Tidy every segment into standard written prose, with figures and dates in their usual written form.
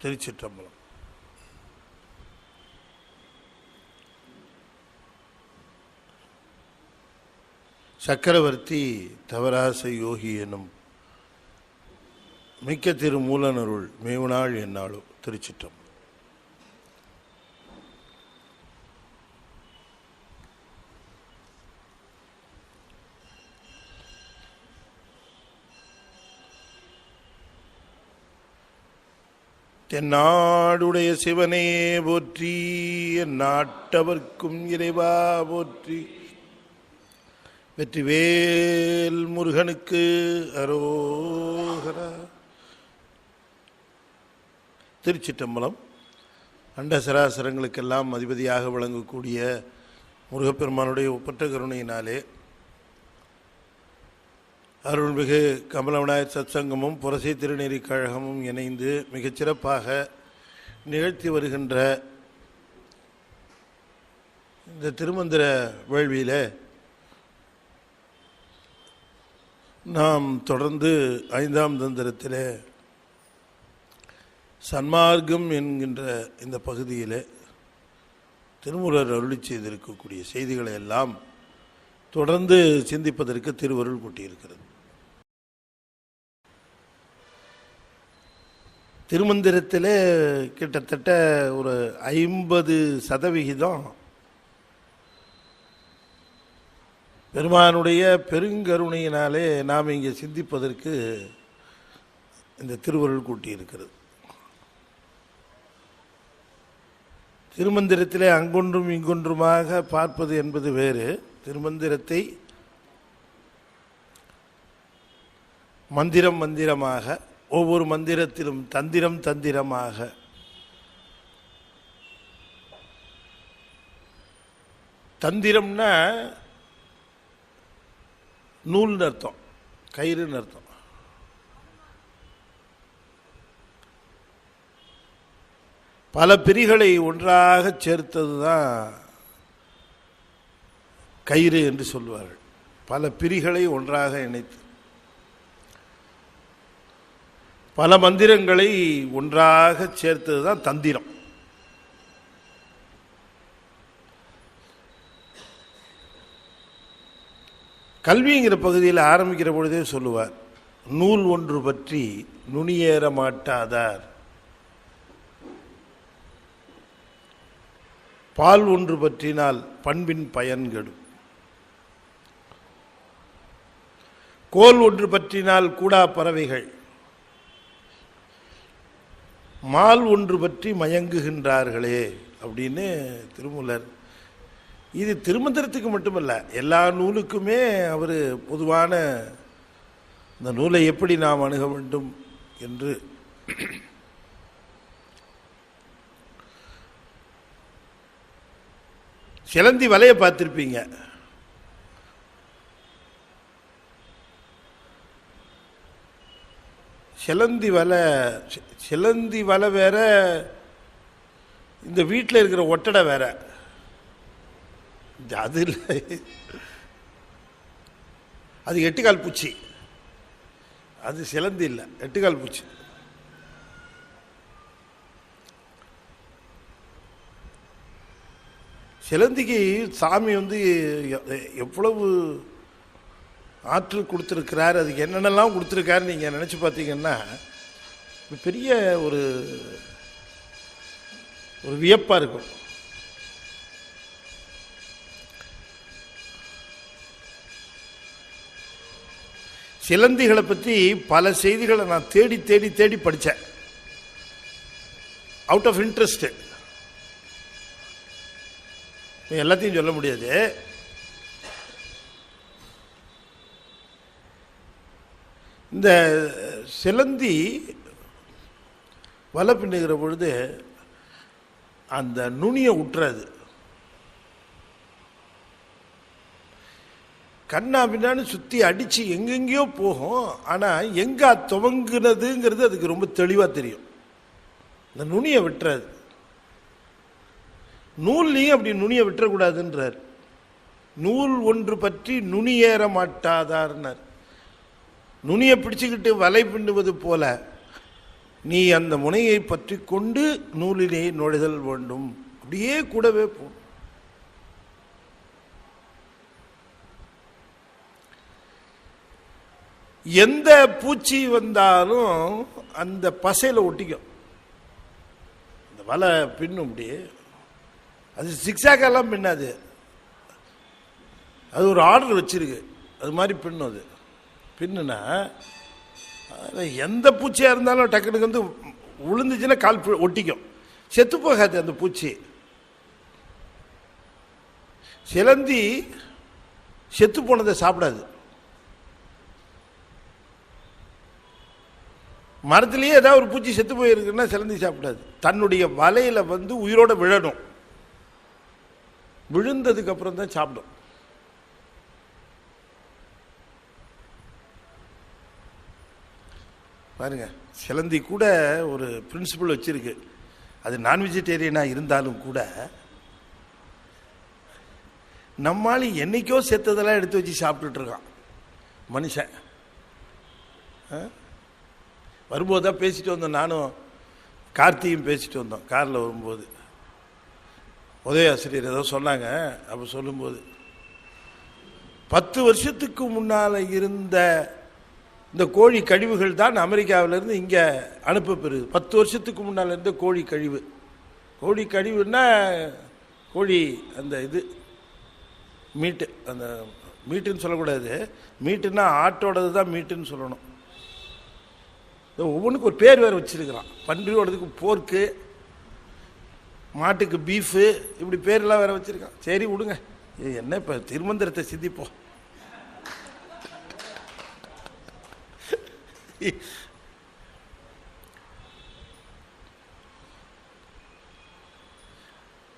திருச்சிற்றம்பலம். சக்கரவர்த்தி தவராச யோகி எனும் மிக்க திரு மூலனருள் மேவுநாள் என்னாலும். திருச்சிற்றம்பலம். தென்னாடுடைய சிவனே போற்றி, நாட்டவர்க்கும் இறைவா போற்றி, வெற்றிவேல் முருகனுக்கு அரோகரா. திருச்சிற்றம்பலம். அண்டசராசரங்களுக்கெல்லாம் அதிபதியாக விளங்கக்கூடிய முருகப்பெருமானுடைய ஒப்பற்ற கருணையினாலே அருள்மிகு கமலவிநாயகர் சத்சங்கமும் புரசை திருநெறி கழகமும் இணைந்து மிகச்சிறப்பாக நிகழ்த்தி வருகின்ற இந்த திருமந்திர வேள்வியில் நாம் தொடர்ந்து 5ஆம் தந்திரத்தில் சன்மார்க்கம் என்கின்ற இந்த பகுதியில் திருமூலர் அருளி செய்திருக்கக்கூடிய செய்திகளை எல்லாம் தொடர்ந்து சிந்திப்பதற்கு திருவருள் கூட்டியிருக்கிறது. திருமந்திரத்தில் கிட்டத்தட்ட ஒரு 50% பெருமானுடைய பெருங்கருணையினாலே நாம் இங்கே சிந்திப்பதற்கு இந்த திருவருள் கூட்டியிருக்கிறது. திருமந்திரத்திலே அங்கொன்றும் இங்கொன்றுமாக பார்ப்பது என்பது வேறு. திருமந்திரத்தை மந்திரம் மந்திரமாக, ஒவ்வொரு மந்திரத்திலும் தந்திரம் தந்திரமாக, தந்திரம்னா நூல்னு அர்த்தம், கயிறுன்னு அர்த்தம். பல பிரிகளை ஒன்றாக சேர்த்தது தான் கயிறு என்று சொல்வார்கள். பல பிரிகளை ஒன்றாக இணைத்து பல மந்திரங்களை ஒன்றாக சேர்த்தது தான் தந்திரம். கல்விங்கிற பகுதியில் ஆரம்பிக்கிற பொழுதே சொல்லுவார், நூல் ஒன்று பற்றி நுனியேற மாட்டாதார், பால் ஒன்று பற்றினால் பண்பின் பயன்கெடும், கோல் ஒன்று பற்றினால் கூடா பறவைகள், மால் ஒன்று பற்றி மயங்குகின்றார்களே அப்படின்னு திருமூலர். இது திருமந்திரத்துக்கு மட்டுமல்ல, எல்லா நூலுக்குமே அவர் பொதுவான இந்த நூலை எப்படி நாம் அணுக வேண்டும் என்று சிலந்தி வலையை பார்த்திருப்பீங்க. சிலந்தி வலை வேற, இந்த வீட்டில் இருக்கிற ஒட்டடை வேற. அது இல்லை, அது 8 கால் பூச்சி. அது சிலந்தி இல்லை, 8 கால் பூச்சி. சிலந்திக்கு சாமி எவ்வளவு ஆற்றல் கொடுத்துருக்கிறார், அதுக்கு என்னென்னலாம் கொடுத்துருக்காரு நீங்கள் நினச்சி பார்த்தீங்கன்னா பெரிய ஒரு வியப்பாக இருக்கும். சிலந்திகளை பற்றி பல செய்திகளை நான் தேடி தேடி தேடி படித்தேன், அவுட் ஆஃப் இன்ட்ரெஸ்ட். எல்லாத்தையும் சொல்ல முடியாது. இந்த சிலந்தி வலை பின்னுகிற பொழுது அந்த நுனியை விட்டுறாது. கண்ணா பின்னான்னு சுற்றி அடித்து எங்கெங்கேயோ போகும். ஆனால் எங்கே துவங்குனதுங்கிறது அதுக்கு ரொம்ப தெளிவாக தெரியும். இந்த நுனியை விட்டுறாது. நூல்லையும் அப்படி நுனியை விட்டுறக்கூடாதுன்றார். நூல் ஒன்று பற்றி நுனியேற மாட்டாதார்னார். நுனியை பிடிச்சுக்கிட்டு வலை பின்னுவது போல நீ அந்த முனையை பற்றி கொண்டு நூலிலே நுழைதல் வேண்டும். அப்படியே கூடவே போ. எந்த பூச்சி வந்தாலும் அந்த பசையில ஒட்டிக்கும். இந்த வலை பின்னும் அப்படியே. அது சிக்ஸாக்கெல்லாம் பின்னாது, அது ஒரு ஆர்டர் வச்சிருக்கு, அது மாதிரி பின்னும். அது பின்னுனா எந்த பூச்சியாக இருந்தாலும் டக்குனுக்கு வந்து விழுந்துச்சுன்னா கால் ஒட்டிக்கும், செத்து போகாது அந்த பூச்சி. சிலந்தி செத்து போனதை சாப்பிடாது. மரத்திலேயே ஏதாவது ஒரு பூச்சி செத்து போயிருக்குன்னா சிலந்தி சாப்பிடாது. தன்னுடைய வலையில வந்து உயிரோட விழணும், விழுந்ததுக்கு அப்புறம் தான் சாப்பிடும். பாருங்க, சிலந்தி கூட ஒரு பிரின்சிபல் வச்சிருக்கு. அது நான் வெஜிடேரியனாக இருந்தாலும் கூட நம்மால் என்னைக்கோ செத்ததெல்லாம் எடுத்து வச்சு சாப்பிட்டுட்டு இருக்கான் மனுஷன். வரும்போது தான் பேசிட்டு வந்தோம், நானும் கார்த்தியும் பேசிட்டு வந்தோம் காரில் வரும்போது. உதவி ஆசிரியர் ஏதோ சொன்னாங்க. அப்போ சொல்லும்போது 10 வருஷத்துக்கு முன்னால் இருந்த இந்த கோழி கழிவுகள் தான் அமெரிக்காவிலேருந்து இங்கே அனுப்பப்பெறுது. 10 வருஷத்துக்கு முன்னால் இருந்த கோழி கழிவு. கோழி கழிவுன்னா கோழி அந்த இது மீட்டு, அந்த மீட்டுன்னு சொல்லக்கூடாது. மீட்டுன்னா ஆட்டோடது தான் மீட்டுன்னு சொல்லணும். ஒவ்வொன்றுக்கு ஒரு பேர் வேறு வச்சிருக்கிறான். பன்றியோடதுக்கு போர்க்கு, மாட்டுக்கு பீஃபு, இப்படி பேரெல்லாம் வேறு வச்சிருக்கான். சரி விடுங்க, என்ன இப்போ திருமந்திரத்தை சிந்திப்போம்.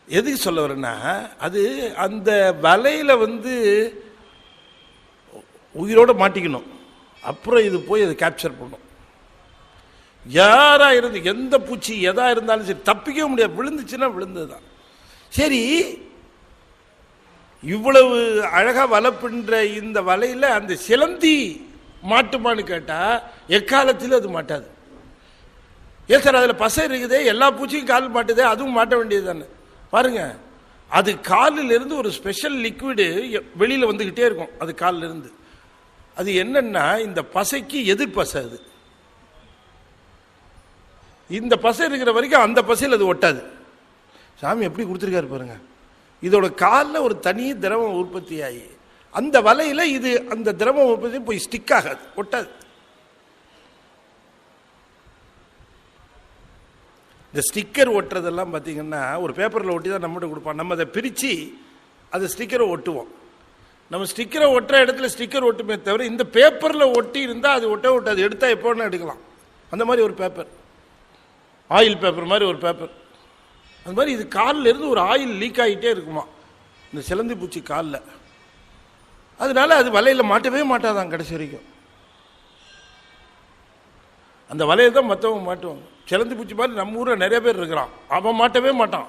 எதுக்கு சொல்ல வரேன்னா, அது அந்த வலையில வந்து உயிரோட மாட்டிக்கணும், அப்புறம் இது போய் அதை கேப்சர் பண்ணும். யாரா இருந்து எந்த பூச்சி எதா இருந்தாலும் சரி தப்பிக்கவே முடியாது, விழுந்துச்சுன்னா விழுந்ததுதான். சரி, இவ்வளவு அழகா வலை பின்ற இந்த வலையில அந்த சிலந்தி மாட்டுமான்னு கேட்டா எக்காலத்தில் அது மாட்டாது. ஏன் சார் அதில் பசை இருக்குதே, எல்லா பூச்சியும் கால் மாட்டுதே, அதுவும் மாட்ட வேண்டியது தானே. பாருங்க, அது காலில் இருந்து ஒரு ஸ்பெஷல் லிக்விடு வெளியில வந்துகிட்டே இருக்கும். அது காலில் இருந்து அது என்னன்னா இந்த பசைக்கு எதிர் பசை. அது இந்த பசை இருக்கிற வரைக்கும் அந்த பசையில் அது ஒட்டாது. சாமி எப்படி கொடுத்துருக்காரு பாருங்க. இதோட காலில் ஒரு தனி திரவம் உற்பத்தி ஆகி அந்த வலையில இது அந்த திரவம் உற்பத்தி போய் ஸ்டிக் ஆகாது, ஒட்டாது. இந்த ஸ்டிக்கர் ஒட்டுறதெல்லாம் பார்த்தீங்கன்னா ஒரு பேப்பரில் ஒட்டி தான் நம்மகிட்ட கொடுப்பான். நம்ம அதை பிரித்து அதை ஸ்டிக்கரை ஒட்டுவோம். நம்ம ஸ்டிக்கரை ஒட்டுற இடத்துல ஸ்டிக்கர் ஒட்டுமே தவிர இந்த பேப்பரில் ஒட்டி இருந்தால் அது ஒட்டாது, எடுத்தால் எப்போ வேணால் எடுக்கலாம். அந்த மாதிரி ஒரு பேப்பர், ஆயில் பேப்பர் மாதிரி ஒரு பேப்பர். அந்த மாதிரி இது காலில் இருந்து ஒரு ஆயில் லீக் ஆகிட்டே இருக்குமா இந்த சிலந்தி பூச்சி காலில். அதனால அது வலையில் மாட்டவே மாட்டாதான் கடைசி வரைக்கும். அந்த வலையை தான் மற்றவங்க மாட்டுவாங்க. சிலந்தி பூச்சி மாதிரி நம்ம ஊரில் நிறைய பேர் இருக்கிறான், அவன் மாட்டவே மாட்டான்.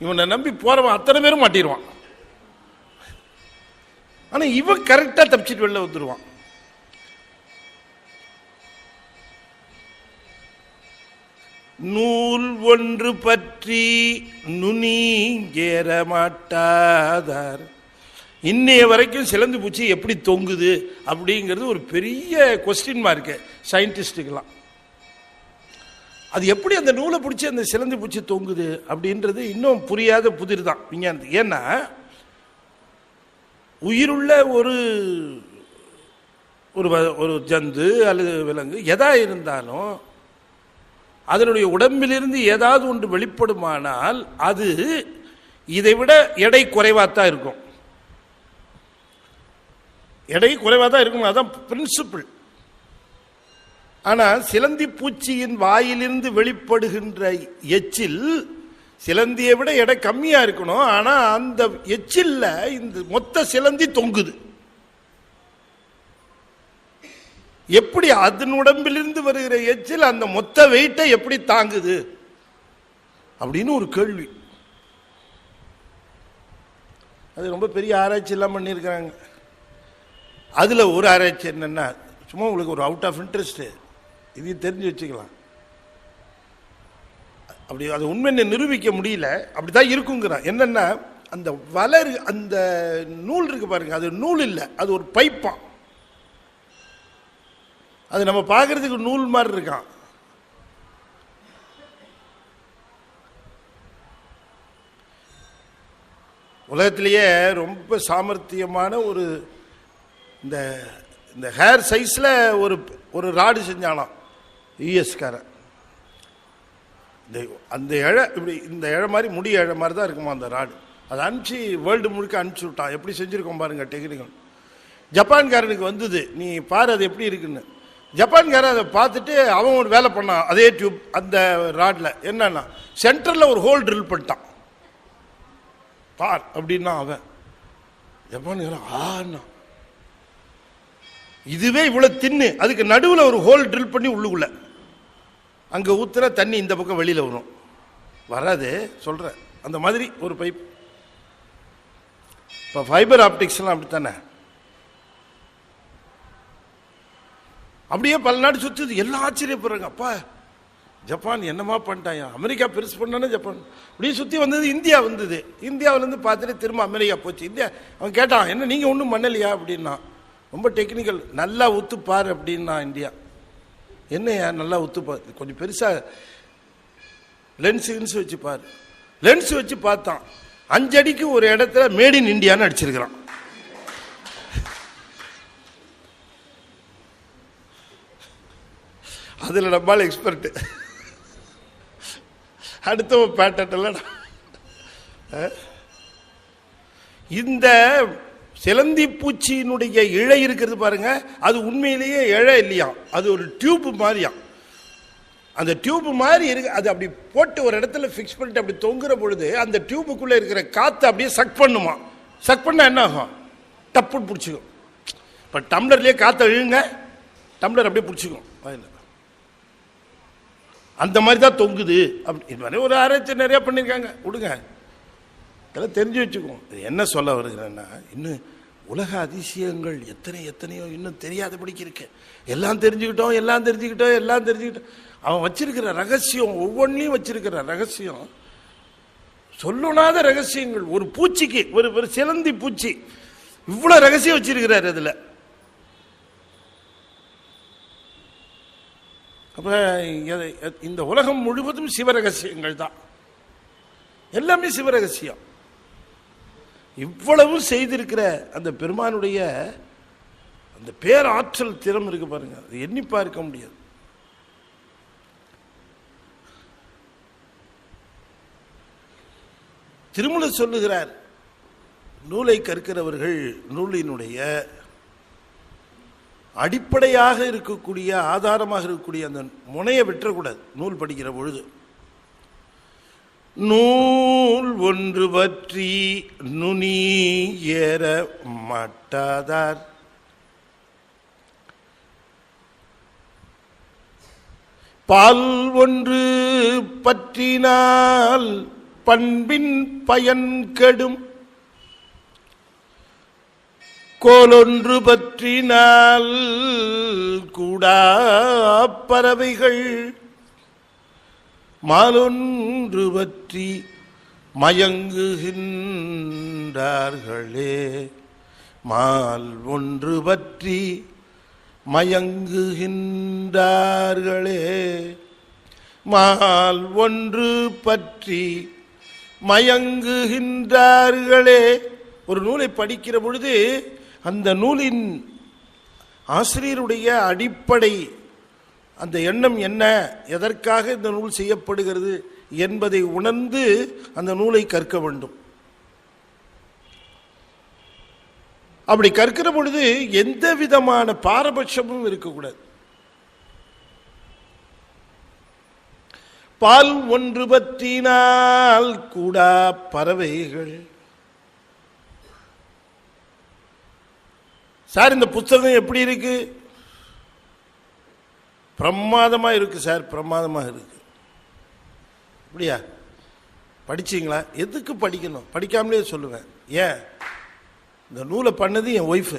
இவனை நம்பி போறவன் அத்தனை பேரும் மாட்டிடுவான். ஆனா இவன் கரெக்டா தப்பிச்சுட்டு வெளில வந்துடுவான். நூல் ஒன்று பற்றி நுனிங்கேற மாட்டாதார். இன்னைய வரைக்கும் சிலந்தி பூச்சி எப்படி தொங்குது அப்படிங்கிறது ஒரு பெரிய கொஸ்டின் மார்க்கு சயின்டிஸ்டுக்கெல்லாம். அது எப்படி அந்த நூலை பிடிச்சி அந்த சிலந்தி பூச்சி தொங்குது அப்படின்றது இன்னும் புரியாத புதிர் தான் விஞ்ஞானத்துக்கு. ஏன்னா உயிருள்ள ஒரு ஒரு ஜந்து அல்லது விலங்கு எதா இருந்தாலும் அதனுடைய உடம்பிலிருந்து ஏதாவது ஒன்று வெளிப்படுமானால் அது இதை விட எடை குறைவாத்தான் இருக்கும். எடை குறைவாதான் இருக்கும், அதான் பிரின்சிபிள். ஆனால் சிலந்தி பூச்சியின் வாயிலிருந்து வெளிப்படுகின்ற எச்சில் சிலந்தியை விட எடை கம்மியா இருக்கணும். ஆனா அந்த எச்சில்ல இந்த மொத்த சிலந்தி தொங்குது. எப்படி அதன் உடம்பிலிருந்து வருகிற எச்சில் அந்த மொத்த வெயிட்டை எப்படி தாங்குது அப்படின்னு ஒரு கேள்வி. அது ரொம்ப பெரிய ஆராய்ச்சி எல்லாம் பண்ணியிருக்காங்க. அதுல ஒரு ஆராய்ச்சி என்னன்னா, சும்மா உங்களுக்கு ஒரு அவுட் ஆஃப் இன்ட்ரெஸ்ட், இதையும் தெரிஞ்சு வச்சுக்கலாம். அப்படி அதை உண்மை நிரூபிக்க முடியல, அப்படிதான் இருக்குங்கிறான். என்னன்னா அந்த வளர் அந்த நூல் இருக்கு பாருங்க, அது நூல் இல்லை, அது ஒரு பைப்பான். அது நம்ம பார்க்கறதுக்கு நூல் மாதிரி இருக்கான். உலகத்திலேயே ரொம்ப சாமர்த்தியமான ஒரு இந்த இந்த ஹேர் சைஸில் ஒரு ராடு செஞ்சானாம் யூஎஸ்காரன். அந்த இழை இப்படி இந்த இழை மாதிரி முடி இழை மாதிரி தான் இருக்குமா அந்த ராடு. அதை அனுப்பிச்சு வேர்ல்டு முழுக்க அனுப்பிச்சி விட்டான். எப்படி செஞ்சுருக்கோம் பாருங்க டெக்னிக்கல். ஜப்பான்காரனுக்கு வந்தது, நீ பாரு அது எப்படி இருக்குன்னு. ஜப்பான்காரன் அதை பார்த்துட்டு அவன் ஒரு வேலை பண்ணான் அதே டியூப் அந்த ராடில். என்னன்னா சென்டரில் ஒரு ஹோல் ட்ரில் பண்ணிட்டான். பார் அப்படின்னா அவன் ஜப்பான்காரன் ஆனா இதுவே இவ்வளவு தின்னு, அதுக்கு நடுவில் ஒரு ஹோல் ட்ரில் பண்ணி உள்ளுக்குள்ள அங்கே ஊத்துற தண்ணி இந்த பக்கம் வெளியில் வரும். வராது சொல்ற அந்த மாதிரி ஒரு பைப். இப்போ ஃபைபர் ஆப்டிக்ஸ்லாம் அப்படித்தானே, அப்படியே பல நாடு சுற்றுது. எல்லாம் ஆச்சரியப்படுறாங்க, அப்பா ஜப்பான் என்னமா பண்ணிட்டாயா, அமெரிக்கா பெருசு பண்ணானே ஜப்பான். அப்படியே சுற்றி வந்தது இந்தியா வந்தது. இந்தியாவிலேருந்து பார்த்துட்டு திரும்ப அமெரிக்கா போச்சு. இந்தியா அவன் கேட்டான், என்ன நீங்கள் ஒன்றும் பண்ணலையா அப்படின்னா. ரொம்ப டெக்னிக்கல், நல்லா ஒத்துப்பார் அப்படின்னா இந்தியா. என்னையா நல்லா ஒத்துப்பார், கொஞ்சம் பெருசாக லென்ஸ் வச்சு பாரு. லென்ஸ் வச்சு பார்த்தான், 5 அடிக்கு ஒரு இடத்துல மேட் இன் இந்தியான்னு அடிச்சிருக்கிறான். அதில் நம்மளால எக்ஸ்பர்ட். அடுத்த பேட்டன்ட் எல்லாம் இந்த சிலந்தி பூச்சியினுடைய இழை இருக்கிறது பாருங்க, அது உண்மையிலேயே இழை இல்லையா, அது ஒரு டியூப் மாதிரியா. அந்த டியூப் மாதிரி இருக்கு, அது அப்படி போட்டு ஒரு இடத்துல ஃபிக்ஸ் பண்ணிட்டு அப்படி தொங்குற பொழுது அந்த டியூபுக்குள்ள இருக்கிற காற்று அப்படியே சக் பண்ணுமா. சக் பண்ணா என்ன ஆகும், டப்புன்னு பிடிச்சிக்கும். இப்போ டம்ளர்லேயே காற்றை இழுங்க, டம்ளர் அப்படியே பிடிச்சிக்கும். அந்த மாதிரி தான் தொங்குது. அப்படி ஒரு ஆராய்ச்சி நிறைய பண்ணியிருக்காங்க. விடுங்க, இதெல்லாம் தெரிஞ்சு வச்சுக்குவோம். என்ன சொல்ல வருகிறேன்னா, இன்னும் உலக அதிசயங்கள் எத்தனையோ இன்னும் தெரியாதபடிக்கு இருக்கு. எல்லாம் தெரிஞ்சுக்கிட்டோம். அவன் வச்சிருக்கிற ரகசியம், ஒவ்வொன்றையும் வச்சிருக்கிற ரகசியம் சொல்லணாத ரகசியங்கள். ஒரு பூச்சிக்கு, ஒரு சிலந்தி பூச்சி இவ்வளவு ரகசியம் வச்சிருக்கிறார் அதுல. அப்ப இந்த உலகம் முழுவதும் சிவரகசியங்கள் தான், எல்லாமே சிவரகசியம். இவ்வளவு செய்திருக்கிற அந்த பெருமானுடைய அந்த பேராற்றல் திறம் இருக்கு பாருங்க, அது எண்ணி பார்க்க முடியாது. திருமூலர் சொல்லுகிறார், நூலை கற்கிறவர்கள் நூலினுடைய அடிப்படையாக இருக்கக்கூடிய ஆதாரமாக இருக்கக்கூடிய அந்த முனையை விட்டுறக்கூடாது. நூல் படிக்கிற பொழுது நூல் ஒன்று பற்றி நுனி ஏற மாட்டாதார், பால் ஒன்று பற்றினால் பண்பின் பயன் கெடும், கோலொன்று பற்றினால் கூடா பறவைகள், மாலொன்று பற்றி மயங்குகின்றார்களே, மால் ஒன்று பற்றி மயங்குகின்றார்களே, மால் ஒன்று பற்றி மயங்குகின்றார்களே. ஒரு நூலை படிக்கிற பொழுது அந்த நூலின் ஆசிரியருடைய அடிப்படை அந்த எண்ணம் என்ன, எதற்காக இந்த நூல் செய்யப்படுகிறது என்பதை உணர்ந்து அந்த நூலை கற்க வேண்டும். அப்படி கற்கிற பொழுது எந்த விதமான பாரபட்சமும் இருக்கக்கூடாது. பால் ஒன்று பற்றினால் கூடா பறவைகள். சார் இந்த புத்தகம் எப்படி இருக்கு? பிரமாதமா இருக்கு சார், பிரமாதமா இருக்கு. அப்படியா, படிச்சீங்களா? எதுக்கு படிக்கணும்? படிக்காமலே சொல்லுவேன். ஏன், இந்த நூலை பண்ணது என் ஒய்ஃபு.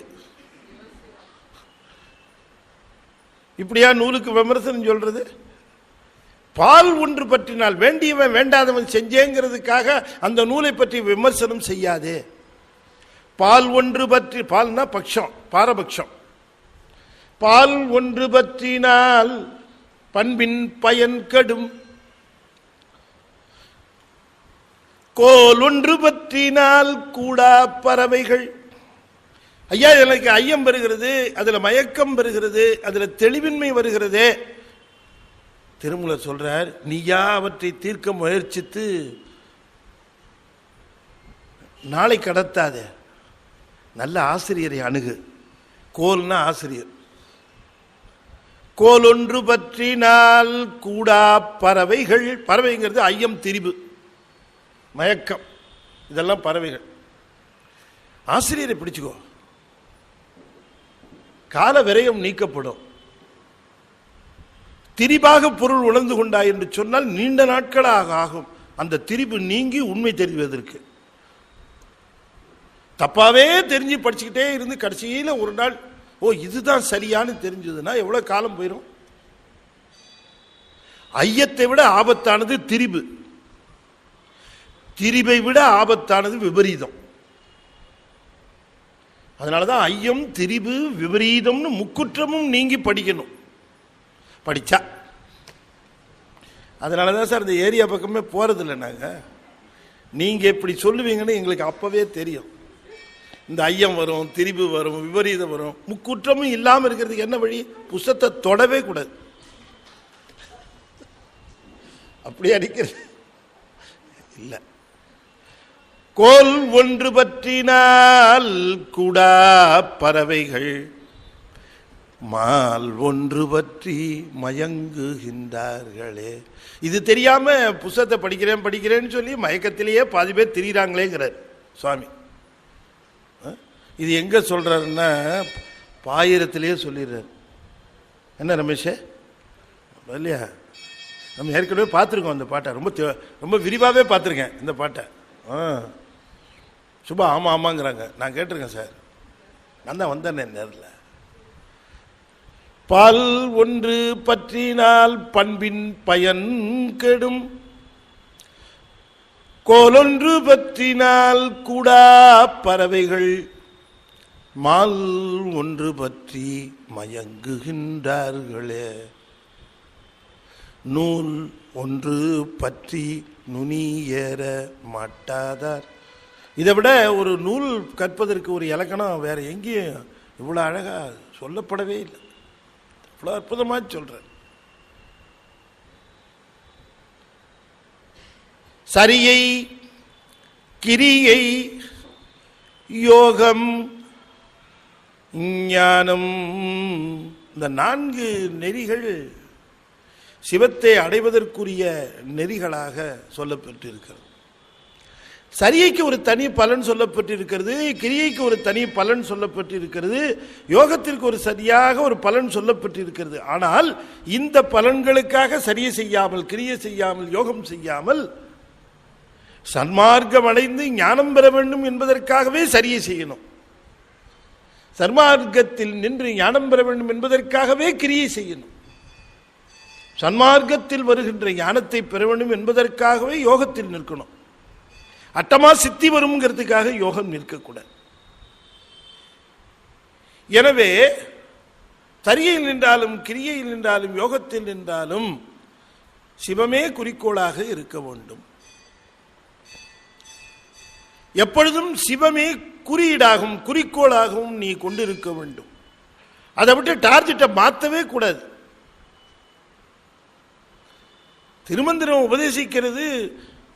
இப்படியா நூலுக்கு விமர்சனம் சொல்றது? பால் ஒன்று பற்றினால் வேண்டியவன் வேண்டாதவன் செஞ்சேங்கிறதுக்காக அந்த நூலை பற்றி விமர்சனம் செய்யாதே. பால் ஒன்று பற்றி, பால்னா பட்சம், பாரபட்சம். பால் ஒன்று பற்றினால் பண்பின் பயன் கெடும், கோல் ஒன்று பற்றினால் கூடா பறவைகள். ஐயா, எனக்கு ஐயம் வருகிறது, அதுல மயக்கம் வருகிறது, அதுல தெளிவின்மை வருகிறது. திருமூலர் சொல்றார், நீயா அவற்றை தீர்க்க முயற்சித்து நாளை கடத்தாத, நல்ல ஆசிரியரை அணுகு. கோல்னா ஆசிரியர். கோல் ஒன்று பற்றினால் கூடா பறவைகள். பறவைங்கிறது ஐயம், திரிபு, மயக்கம், இதெல்லாம் பறவைகள். ஆசிரியரை பிடிச்சுக்கோ, கால விரயம் நீக்கப்படும். திரிபாக பொருள் உணர்ந்து கொண்டாய் என்று சொன்னால் நீண்ட நாட்களாக ஆகும் அந்த திரிபு நீங்கி உண்மை தெரிவதற்கு. தப்பாவே தெரிஞ்சு படிச்சுக்கிட்டே இருந்து கடைசியில ஒரு நாள் ஓ இதுதான் சரியானு தெரிஞ்சதுன்னா எவ்வளவு காலம் போயிடும். ஐயத்தை விட ஆபத்தானது திரிபு, திரிபை விட ஆபத்தானது விபரீதம். அதனாலதான் ஐயம், திரிபு, விபரீதம்னு முக்குற்றமும் நீங்கி படிக்கணும், படிச்சா. அதனாலதான் சார் இந்த ஏரியா பக்கமே போறதில்லை நாங்க. நீங்க எப்படி சொல்லுவீங்கன்னு எங்களுக்கு அப்பவே தெரியும். இந்த ஐயம் வரும், திரிபு வரும், விபரீதம் வரும். முக்குற்றமும் இல்லாம இருக்கிறதுக்கு என்ன வழி? புஸ்தத்தை தொடவே கூடாது. அப்படி அடிக்கிறது இல்ல. கோல் ஒன்று பற்றினால் கூடா பறவைகள், மால் ஒன்று பற்றி மயங்குகின்றார்களே. இது தெரியாம புஸ்தகத்தை படிக்கிறேன்னு சொல்லி மயக்கத்திலேயே பாதி பேர் திரிகிறாங்களேங்கிறார் சுவாமி. இது எங்க சொல்றாருன்னா பாயிரத்திலேயே சொல்லிடுறாரு. என்ன ரமேஷ் இல்லையா? நம்ம ஏற்கனவே பார்த்துருக்கோம் அந்த பாட்டை, ரொம்ப விரிவாகவே பார்த்துருக்கேன் இந்த பாட்டை. சுபா ஆமா ஆமாங்கிறாங்க. நான் கேட்டிருக்கேன் சார், நான் தான் வந்தேன் நேரில். பால் ஒன்று பற்றினால் பண்பின் பயன் கெடும், கோலொன்று பற்றினால் கூடா பறவைகள், மால் ஒன்று பற்றி மயங்குகின்றார்களே. நூல் ஒன்று பற்றி நுனி ஏற மாட்டாதார். இதை விட ஒரு நூல் கற்பதற்கு ஒரு இலக்கணம் வேற எங்கேயும் இவ்வளோ அழகா சொல்லப்படவே இல்லை. இவ்வளோ அற்புதமா சொல்றேன். சரியை, கிரியை, யோகம், ஞானம், இந்த 4 நெறிகள் சிவத்தை அடைவதற்குரிய நெறிகளாக சொல்லப்பட்டிருக்கிறது. சரியைக்கு ஒரு தனி பலன் சொல்லப்பட்டிருக்கிறது, கிரியைக்கு ஒரு தனி பலன் சொல்லப்பட்டிருக்கிறது, யோகத்திற்கு ஒரு சரியாக ஒரு பலன் சொல்லப்பட்டிருக்கிறது. ஆனால் இந்த பலன்களுக்காக சரியை செய்யாமல், கிரியை செய்யாமல், யோகம் செய்யாமல் சன்மார்க்கம் அடைந்து ஞானம் பெற வேண்டும் என்பதற்காகவே சரியை செய்யணும். சன்மார்க்கத்தில் நின்று ஞானம் பெற வேண்டும் என்பதற்காகவே கிரியை செய்யணும். சன்மார்க்கத்தில் வருகின்ற ஞானத்தை பெற வேண்டும் என்பதற்காகவே யோகத்தில் நிற்கணும். அட்டமா சித்தி வரும்ங்கிறதுக்காக யோகம் நிற்கக்கூடாது. எனவே சரியில் நின்றாலும், கிரியையில் நின்றாலும், யோகத்தில் நின்றாலும் சிவமே குறிக்கோளாக இருக்க வேண்டும். எப்பொழுதும் சிவமே குறியீடாகவும் குறிக்கோளாகவும் நீ கொண்டிருக்க வேண்டும். அதை விட்டு டார்கெட்டை மாற்றவே கூடாது. திருமந்திரம் உபதேசிக்கிறது,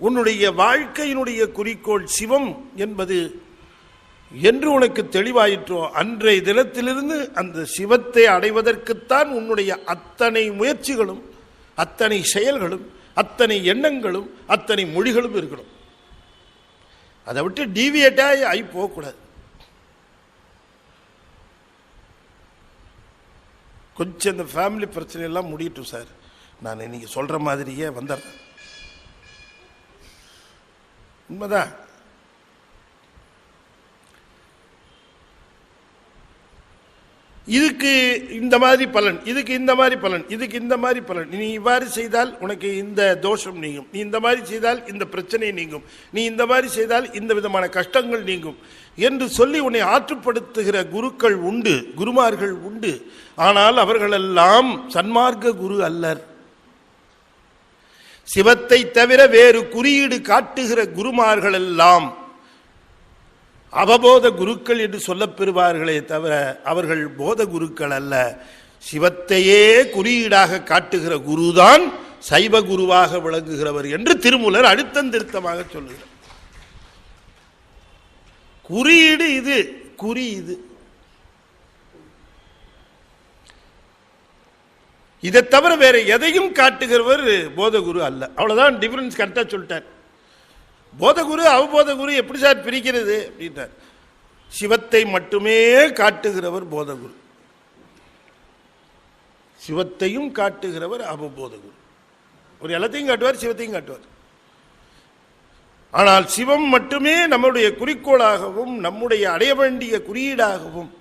உன்னுடைய வாழ்க்கையினுடைய குறிக்கோள் சிவம் என்பது என்று உனக்கு தெளிவாயிற்றோ அன்றைய தினத்திலிருந்து அந்த சிவத்தை அடைவதற்குத்தான் உன்னுடைய அத்தனை முயற்சிகளும், அத்தனை செயல்களும், அத்தனை எண்ணங்களும், அத்தனை மொழிகளும் இருக்கணும். அதை விட்டு டீவியேட்டாக ஆகி போகக்கூடாது. கொஞ்சம் இந்த ஃபேமிலி பிரச்சனை எல்லாம் முடியட்டும் சார், நான் இன்னைக்கு சொல்ற மாதிரியே வந்துடுறேன். உண்மைதான். இதுக்கு இந்த மாதிரி பலன், இதுக்கு இந்த மாதிரி பலன், இதுக்கு இந்த மாதிரி பலன், நீ இவ்வாறு செய்தால் உனக்கு இந்த தோஷம் நீங்கும், நீ இந்த மாதிரி செய்தால் இந்த பிரச்சனை நீங்கும், நீ இந்த மாதிரி செய்தால் இந்த விதமான கஷ்டங்கள் நீங்கும் என்று சொல்லி உன்னை ஆற்றுப்படுத்துகிற குருக்கள் உண்டு, குருமார்கள் உண்டு. ஆனால் அவர்களெல்லாம் சன்மார்க்க குரு அல்லர். சிவத்தை தவிர வேறு குறியீடு காட்டுகிற குருமார்கள் எல்லாம் அவபோத குருக்கள் என்று சொல்லப் பெறுவார்களே தவிர அவர்கள் போத குருக்கள் அல்ல. சிவத்தையே குறியீடாக காட்டுகிற குருதான் சைவ குருவாக விளங்குகிறவர் என்று திருமூலர் அழுத்தந்திருத்தமாக சொல்லுகிறார். குறியீடு இது, குறி இது. இதை தவிர வேற எதையும் காட்டுகிறவர் போதகுரு அல்ல. அவ்வளவுதான் டிஃபரன்ஸ். கரெக்டா சொல்லிட்டார். போதகுரு அவபோத குரு எப்படி சார் பிரிக்கிறது அப்படின்றார். சிவத்தை மட்டுமே காட்டுகிறவர் போதகுரு, சிவத்தையும் காட்டுகிறவர் அவபோதகுரு. ஒரு எல்லாத்தையும் காட்டுவார், சிவத்தையும் காட்டுவார். ஆனால் சிவம் மட்டுமே நம்முடைய குறிக்கோளாகவும் நம்முடைய அடைய வேண்டிய குறியீடாகவும்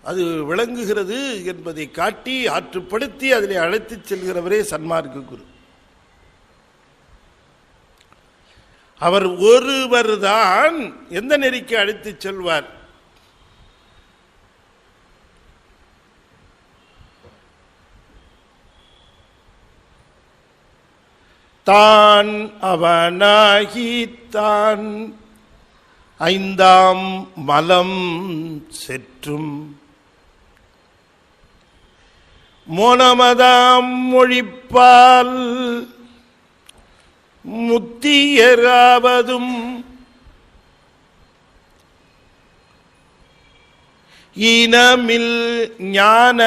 அது விளங்குகிறது என்பதை காட்டி ஆற்றுப்படுத்தி அதிலே அழைத்து செல்கிறவரே சன்மார்க்க குரு. அவர் ஒருவர் தான் எந்த நெறிக்கு அழைத்து செல்வார்? தான் அவனாகி தான் ஐந்தாம் மலம் செற்றும் மோனமதாம் மொழிப்பால் முத்தியராவதும் ஈனமில் ஞான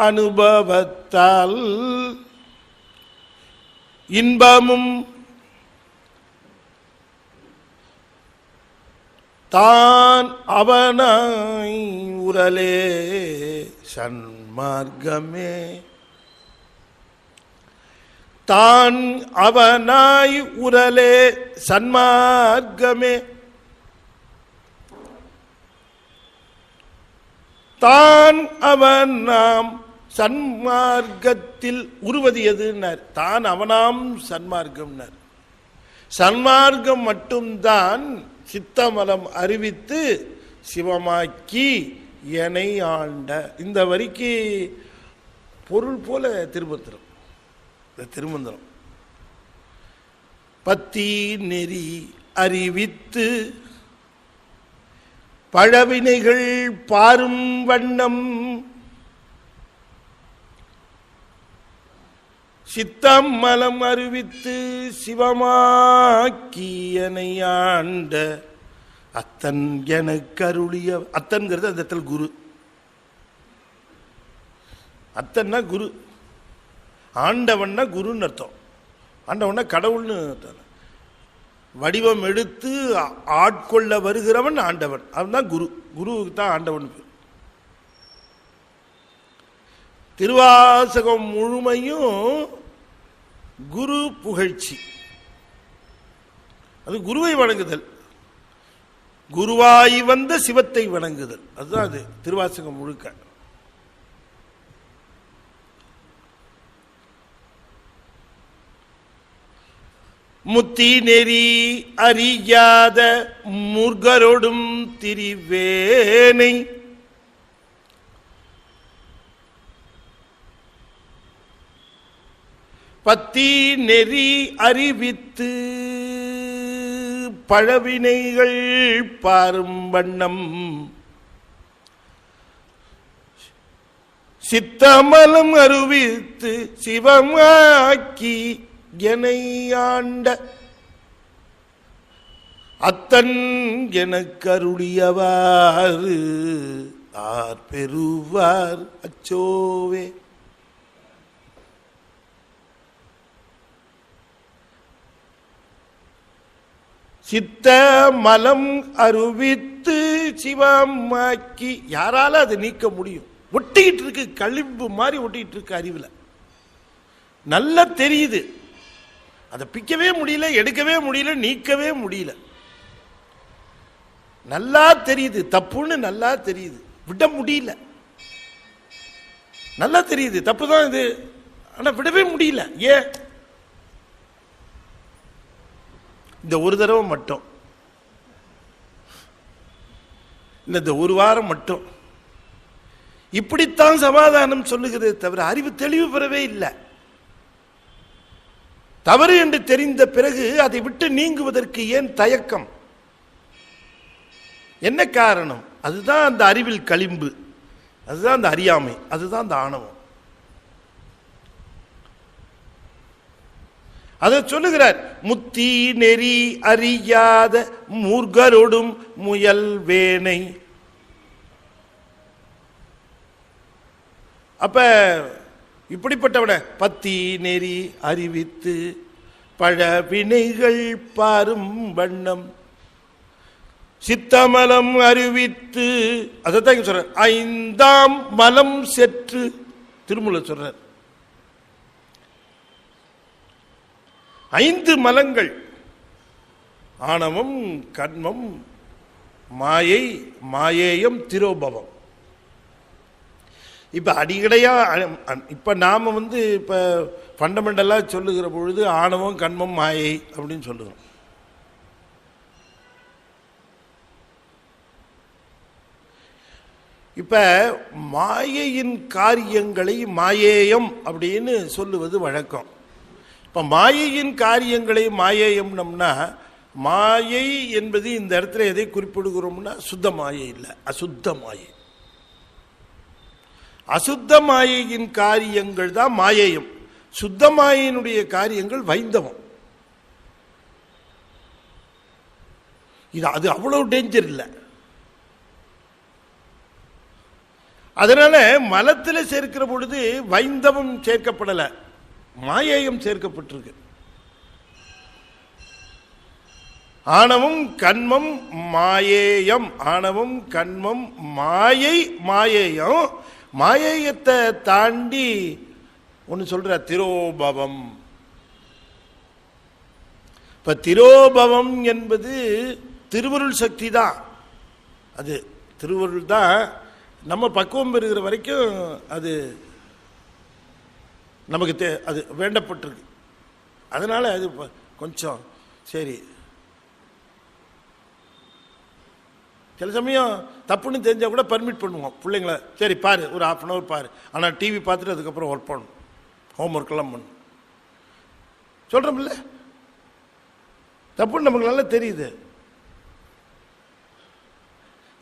அனுபவத்தால் இன்பமும் தான் அவனாய் உரலே சன்மார்க்கமே. தான் அவனாய் உரலே சன்மார்க்கமே. தான் அவன் நாம் சன்மார்க்கத்தில் உருவது எதுன்னார். தான் அவனாம் சன்மார்க்கம்னார். சன்மார்க்கம் மட்டும்தான் சித்தமலம் அறிவித்து சிவமாக்கி எனை ஆண்ட. இந்த வரிக்கு பொருள் போல திருமந்திரம். திருமந்திரம் பத்தி நெறி அறிவித்து பழவினைகள் பாரும் வண்ணம் சித்தம் மலம் அறிவித்து சிவமாக்கியனை ஆண்ட அத்தன் எனக்கு அருளிய. அத்தன்கிறது அந்த இடத்துல குரு. அத்தன்னா குரு, ஆண்டவன்னா குருன்னு அர்த்தம். ஆண்டவன்னா கடவுள்னு அர்த்தம். வடிவம் எடுத்து ஆட்கொள்ள வருகிறவன் ஆண்டவன், அவன்தான் குரு. குருவுக்கு தான் ஆண்டவன். திருவாசகம் முழுமையும் குரு புகழ்ச்சி. அது குருவை வணங்குதல், குருவாய் வந்த சிவத்தை வணங்குதல். அதுதான் அது திருவாசகம் முழுக்க. முத்தி நெறி அறியாத மூர்க்கரோடும் திரிவேனை பத்தி நெறி அறிவித்து பழவினைகள் பாரும் வண்ணம் சித்தமலம் அறிவித்து சிவமாக்கி எனை ஆண்ட அத்தன் எனக்கு அருளியவாறு ஆர் பெறுவார் அச்சோவே. சித்த மலம் அறிவித்து சிவமாக்கி. யாரால அதை நீக்க முடியும்? ஒட்டிக்கிட்டு இருக்கு, கழிவு மாதிரி ஒட்டிக்கிட்டு இருக்கு அறிவுல. நல்லா தெரியுது, அதை பிக்கவே முடியல, எடுக்கவே முடியல, நீக்கவே முடியல. நல்லா தெரியுது, தப்புன்னு நல்லா தெரியுது, விட முடியல. நல்லா தெரியுது, தப்பு தான் இது. ஆனால் விடவே முடியல. ஏன்? இந்த ஒரு தடவை மட்டும், இந்த ஒரு வாரம் மட்டும் இப்படித்தான் சமாதானம் சொல்லுகிறது தவிர அறிவு தெளிவு பெறவே இல்லை. தவறு என்று தெரிந்த பிறகு அதை விட்டு நீங்குவதற்கு ஏன் தயக்கம்? என்ன காரணம்? அதுதான் அந்த அறிவில் களிம்பு, அதுதான் அந்த அறியாமை, அதுதான் அந்த ஆணவம். அதை சொல்லுகிறார், முத்தி நெறி அறியாத மூர்கரோடும் முயல் வேனை. அப்ப இப்படிப்பட்டவன பத்தி நெறி அறிவித்து பழ வினைகள் பாரும் வண்ணம் சித்தமலம் அறிவித்து, அதைத்தான் சொல்றார், 5ஆம் மலம் செற்று. திருமூலர் சொல்றார் 5 மலங்கள், ஆணவம், கண்மம், மாயை, மாயேயம், திரோபவம். இப்ப அடிக்கடையா இப்ப நாம இப்ப ஃபண்டமெண்டலா சொல்லுகிற பொழுது ஆணவம், கண்மம், மாயை அப்படின்னு சொல்லுகிறோம். இப்ப மாயையின் காரியங்களை மாயேயம் அப்படின்னு சொல்லுவது வழக்கம். இப்ப மாயையின் காரியங்களை மாயேயம்னம்னா, மாயை என்பது இந்த இடத்துல எதை குறிப்பிடுகிறோம்னா சுத்த மாயை இல்லை, அசுத்த மாயை. அசுத்த மாயையின் காரியங்கள் தான் மாயேயம். சுத்த மாயினுடைய காரியங்கள் வைந்தவம். இது அது அவ்வளவு டேஞ்சர் இல்லை. அதனால மலத்தில் சேர்க்கிற பொழுது வைந்தவம் சேர்க்கப்படல, மாயேயம் சேர்க்கப்பட்டிருக்கு. ஆணவம், கண்மம், மாயேயம். ஆணவம், கண்மம், மாயை, மாயேயம். மாயேயத்தை தாண்டி ஒன்று சொல்ற திரோபவம். இப்ப திரோபவம் என்பது திருவருள் சக்தி தான். அது திருவருள் தான். நம்ம பக்குவம் பெறுகிற வரைக்கும் அது நமக்கு அது வேண்டப்பட்டிருக்கு. அதனால அது கொஞ்சம் சரி. சில சமயம் தப்புன்னு தெரிஞ்சால் கூட பர்மிட் பண்ணுவோம் பிள்ளைங்கள, சரி பாரு ஒரு 1/2 hour பாரு, ஆனால் டிவி பார்த்துட்டு அதுக்கப்புறம் ஒர்க் பண்ணணும், ஹோம்ஒர்க்கெல்லாம் பண்ணணும் சொல்கிறோம்ல. தப்புன்னு நமக்கு நல்லா தெரியுது,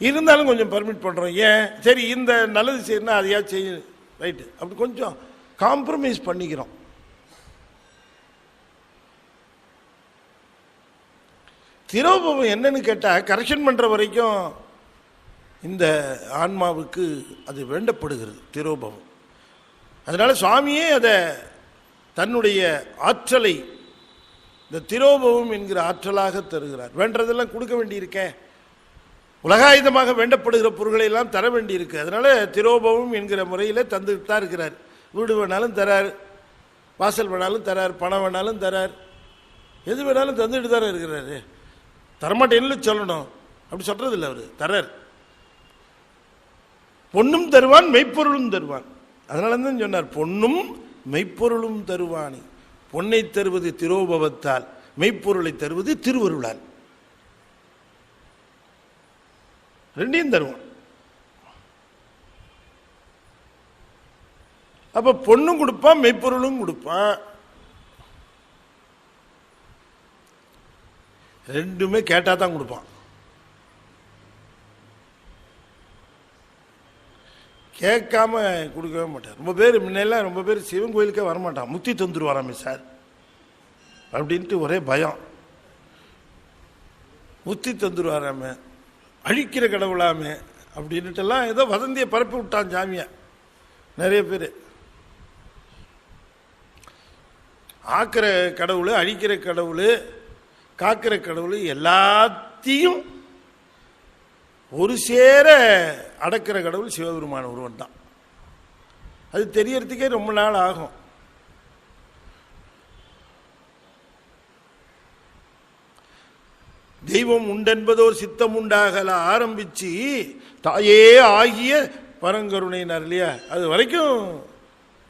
இருந்தாலும் கொஞ்சம் பர்மிட் பண்ணுறோம். ஏன்? சரி இந்த நல்லது செய்யணும்னா அதையா செய்ய, ரைட்டு, அப்படி கொஞ்சம் காம்ப்ரமைஸ் பண்ணிக்கிறோம். திரோபவம் என்னன்னு கேட்டால், கரெக்ஷன் பண்ணுற வரைக்கும் இந்த ஆன்மாவுக்கு அது வேண்டப்படுகிறது திரோபவம். அதனால சுவாமியே அதை தன்னுடைய ஆற்றலை இந்த திரோபவம் என்கிற ஆற்றலாக தருகிறார். வேண்டதெல்லாம் கொடுக்க வேண்டியிருக்க, உலகாயுதமாக வேண்டப்படுகிற பொருட்களை எல்லாம் தர வேண்டியிருக்கு. அதனால திரோபவம் என்கிற முறையில் தந்துட்டு தான் இருக்கிறார். வீடு வேணாலும் தரார், வாசல் வேணாலும் தரார், பணம் வேணாலும் தரார், எது வேணாலும் தந்துட்டு தானே இருக்கிறாரு. தரமாட்டேன்னு சொல்லணும், அப்படி சொல்றது இல்லை, அவர் தரார். பொன்னும் தருவான், மெய்ப்பொருளும் தருவான். அதனால தான் சொன்னார், பொன்னும் மெய்ப்பொருளும் தருவானி. பொன்னை தருவது திரோபவத்தால், மெய்ப்பொருளை தருவது திருவருளால். ரெண்டையும் தருவான். அப்ப பொண்ணும் கொடுப்பான், மெய்ப்பொருளும் கொடுப்பான். ரெண்டுமே கேட்டா தான் கொடுப்பான். கேட்காம கொடுக்கவே மாட்டார். ரொம்ப பேர் முன்னெல்லாம் ரொம்ப பேர் சிவன் கோயிலுக்கே வரமாட்டான், முத்தி தந்துருவாராமே சார் அப்படின்ட்டு ஒரே பயம். முத்தி தந்துருவாராமே, அழிக்கிற கடவுளாமே அப்படின்ட்டுலாம் ஏதோ வதந்தியை பரப்பி விட்டான் சாமியா நிறைய பேர். ஆக்கிற கடவுள், அழிக்கிற கடவுள், காக்கிற கடவுள் எல்லாத்தையும் ஒரு சேர அடக்கிற கடவுள் சிவபெருமான ஒருவன் தான். அது தெரியறதுக்கே ரொம்ப நாள் ஆகும். தெய்வம் உண்டென்பதோர் சித்தம் உண்டாகல ஆரம்பிச்சு தாயே ஆகிய பரங்கருணைனார் இல்லையா, அது வரைக்கும்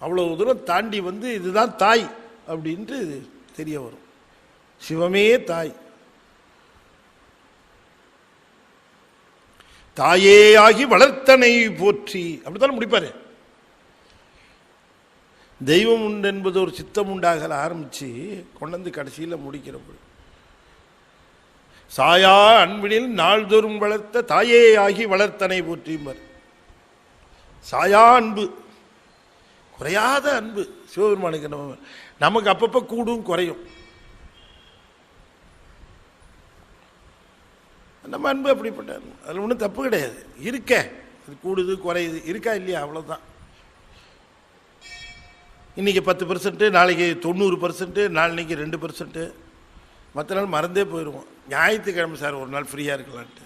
அவ்வளவு தூரம் தாண்டி வந்து இதுதான் தாய் அப்படின்ட்டு தெரிய வரும். சிவமே தாய். தாயே ஆகி வளர்த்தனை போற்றி அப்படித்தான் முடிப்பாரு. தெய்வம் உண்டு என்பது ஒரு சித்தம் உண்டாக ஆரம்பிச்சு கொண்டு கடைசியில் முடிக்கிறப்ப சாயா அன்பினில் நாள்தோறும் வளர்த்த தாயே ஆகி வளர்த்தனை போற்றியும்பார். சாயா அன்பு, குறையாத அன்பு சிவபெருமானுக்கு. நமக்கு அப்பப்போ கூடும் குறையும். நம்ம அன்பு அப்படிப்பட்ட அன்பு, அதில் ஒன்றும் தப்பு கிடையாது. இருக்க அது கூடுது குறையுது, இருக்கா இல்லையா, அவ்வளோதான். இன்னைக்கு 10%, நாளைக்கு 90%, நாளைக்கு 2%, மற்ற நாள் மறந்தே போயிடுவோம். ஞாயிற்றுக்கிழமை சார் ஒரு நாள் ஃப்ரீயாக இருக்கலான்ட்டு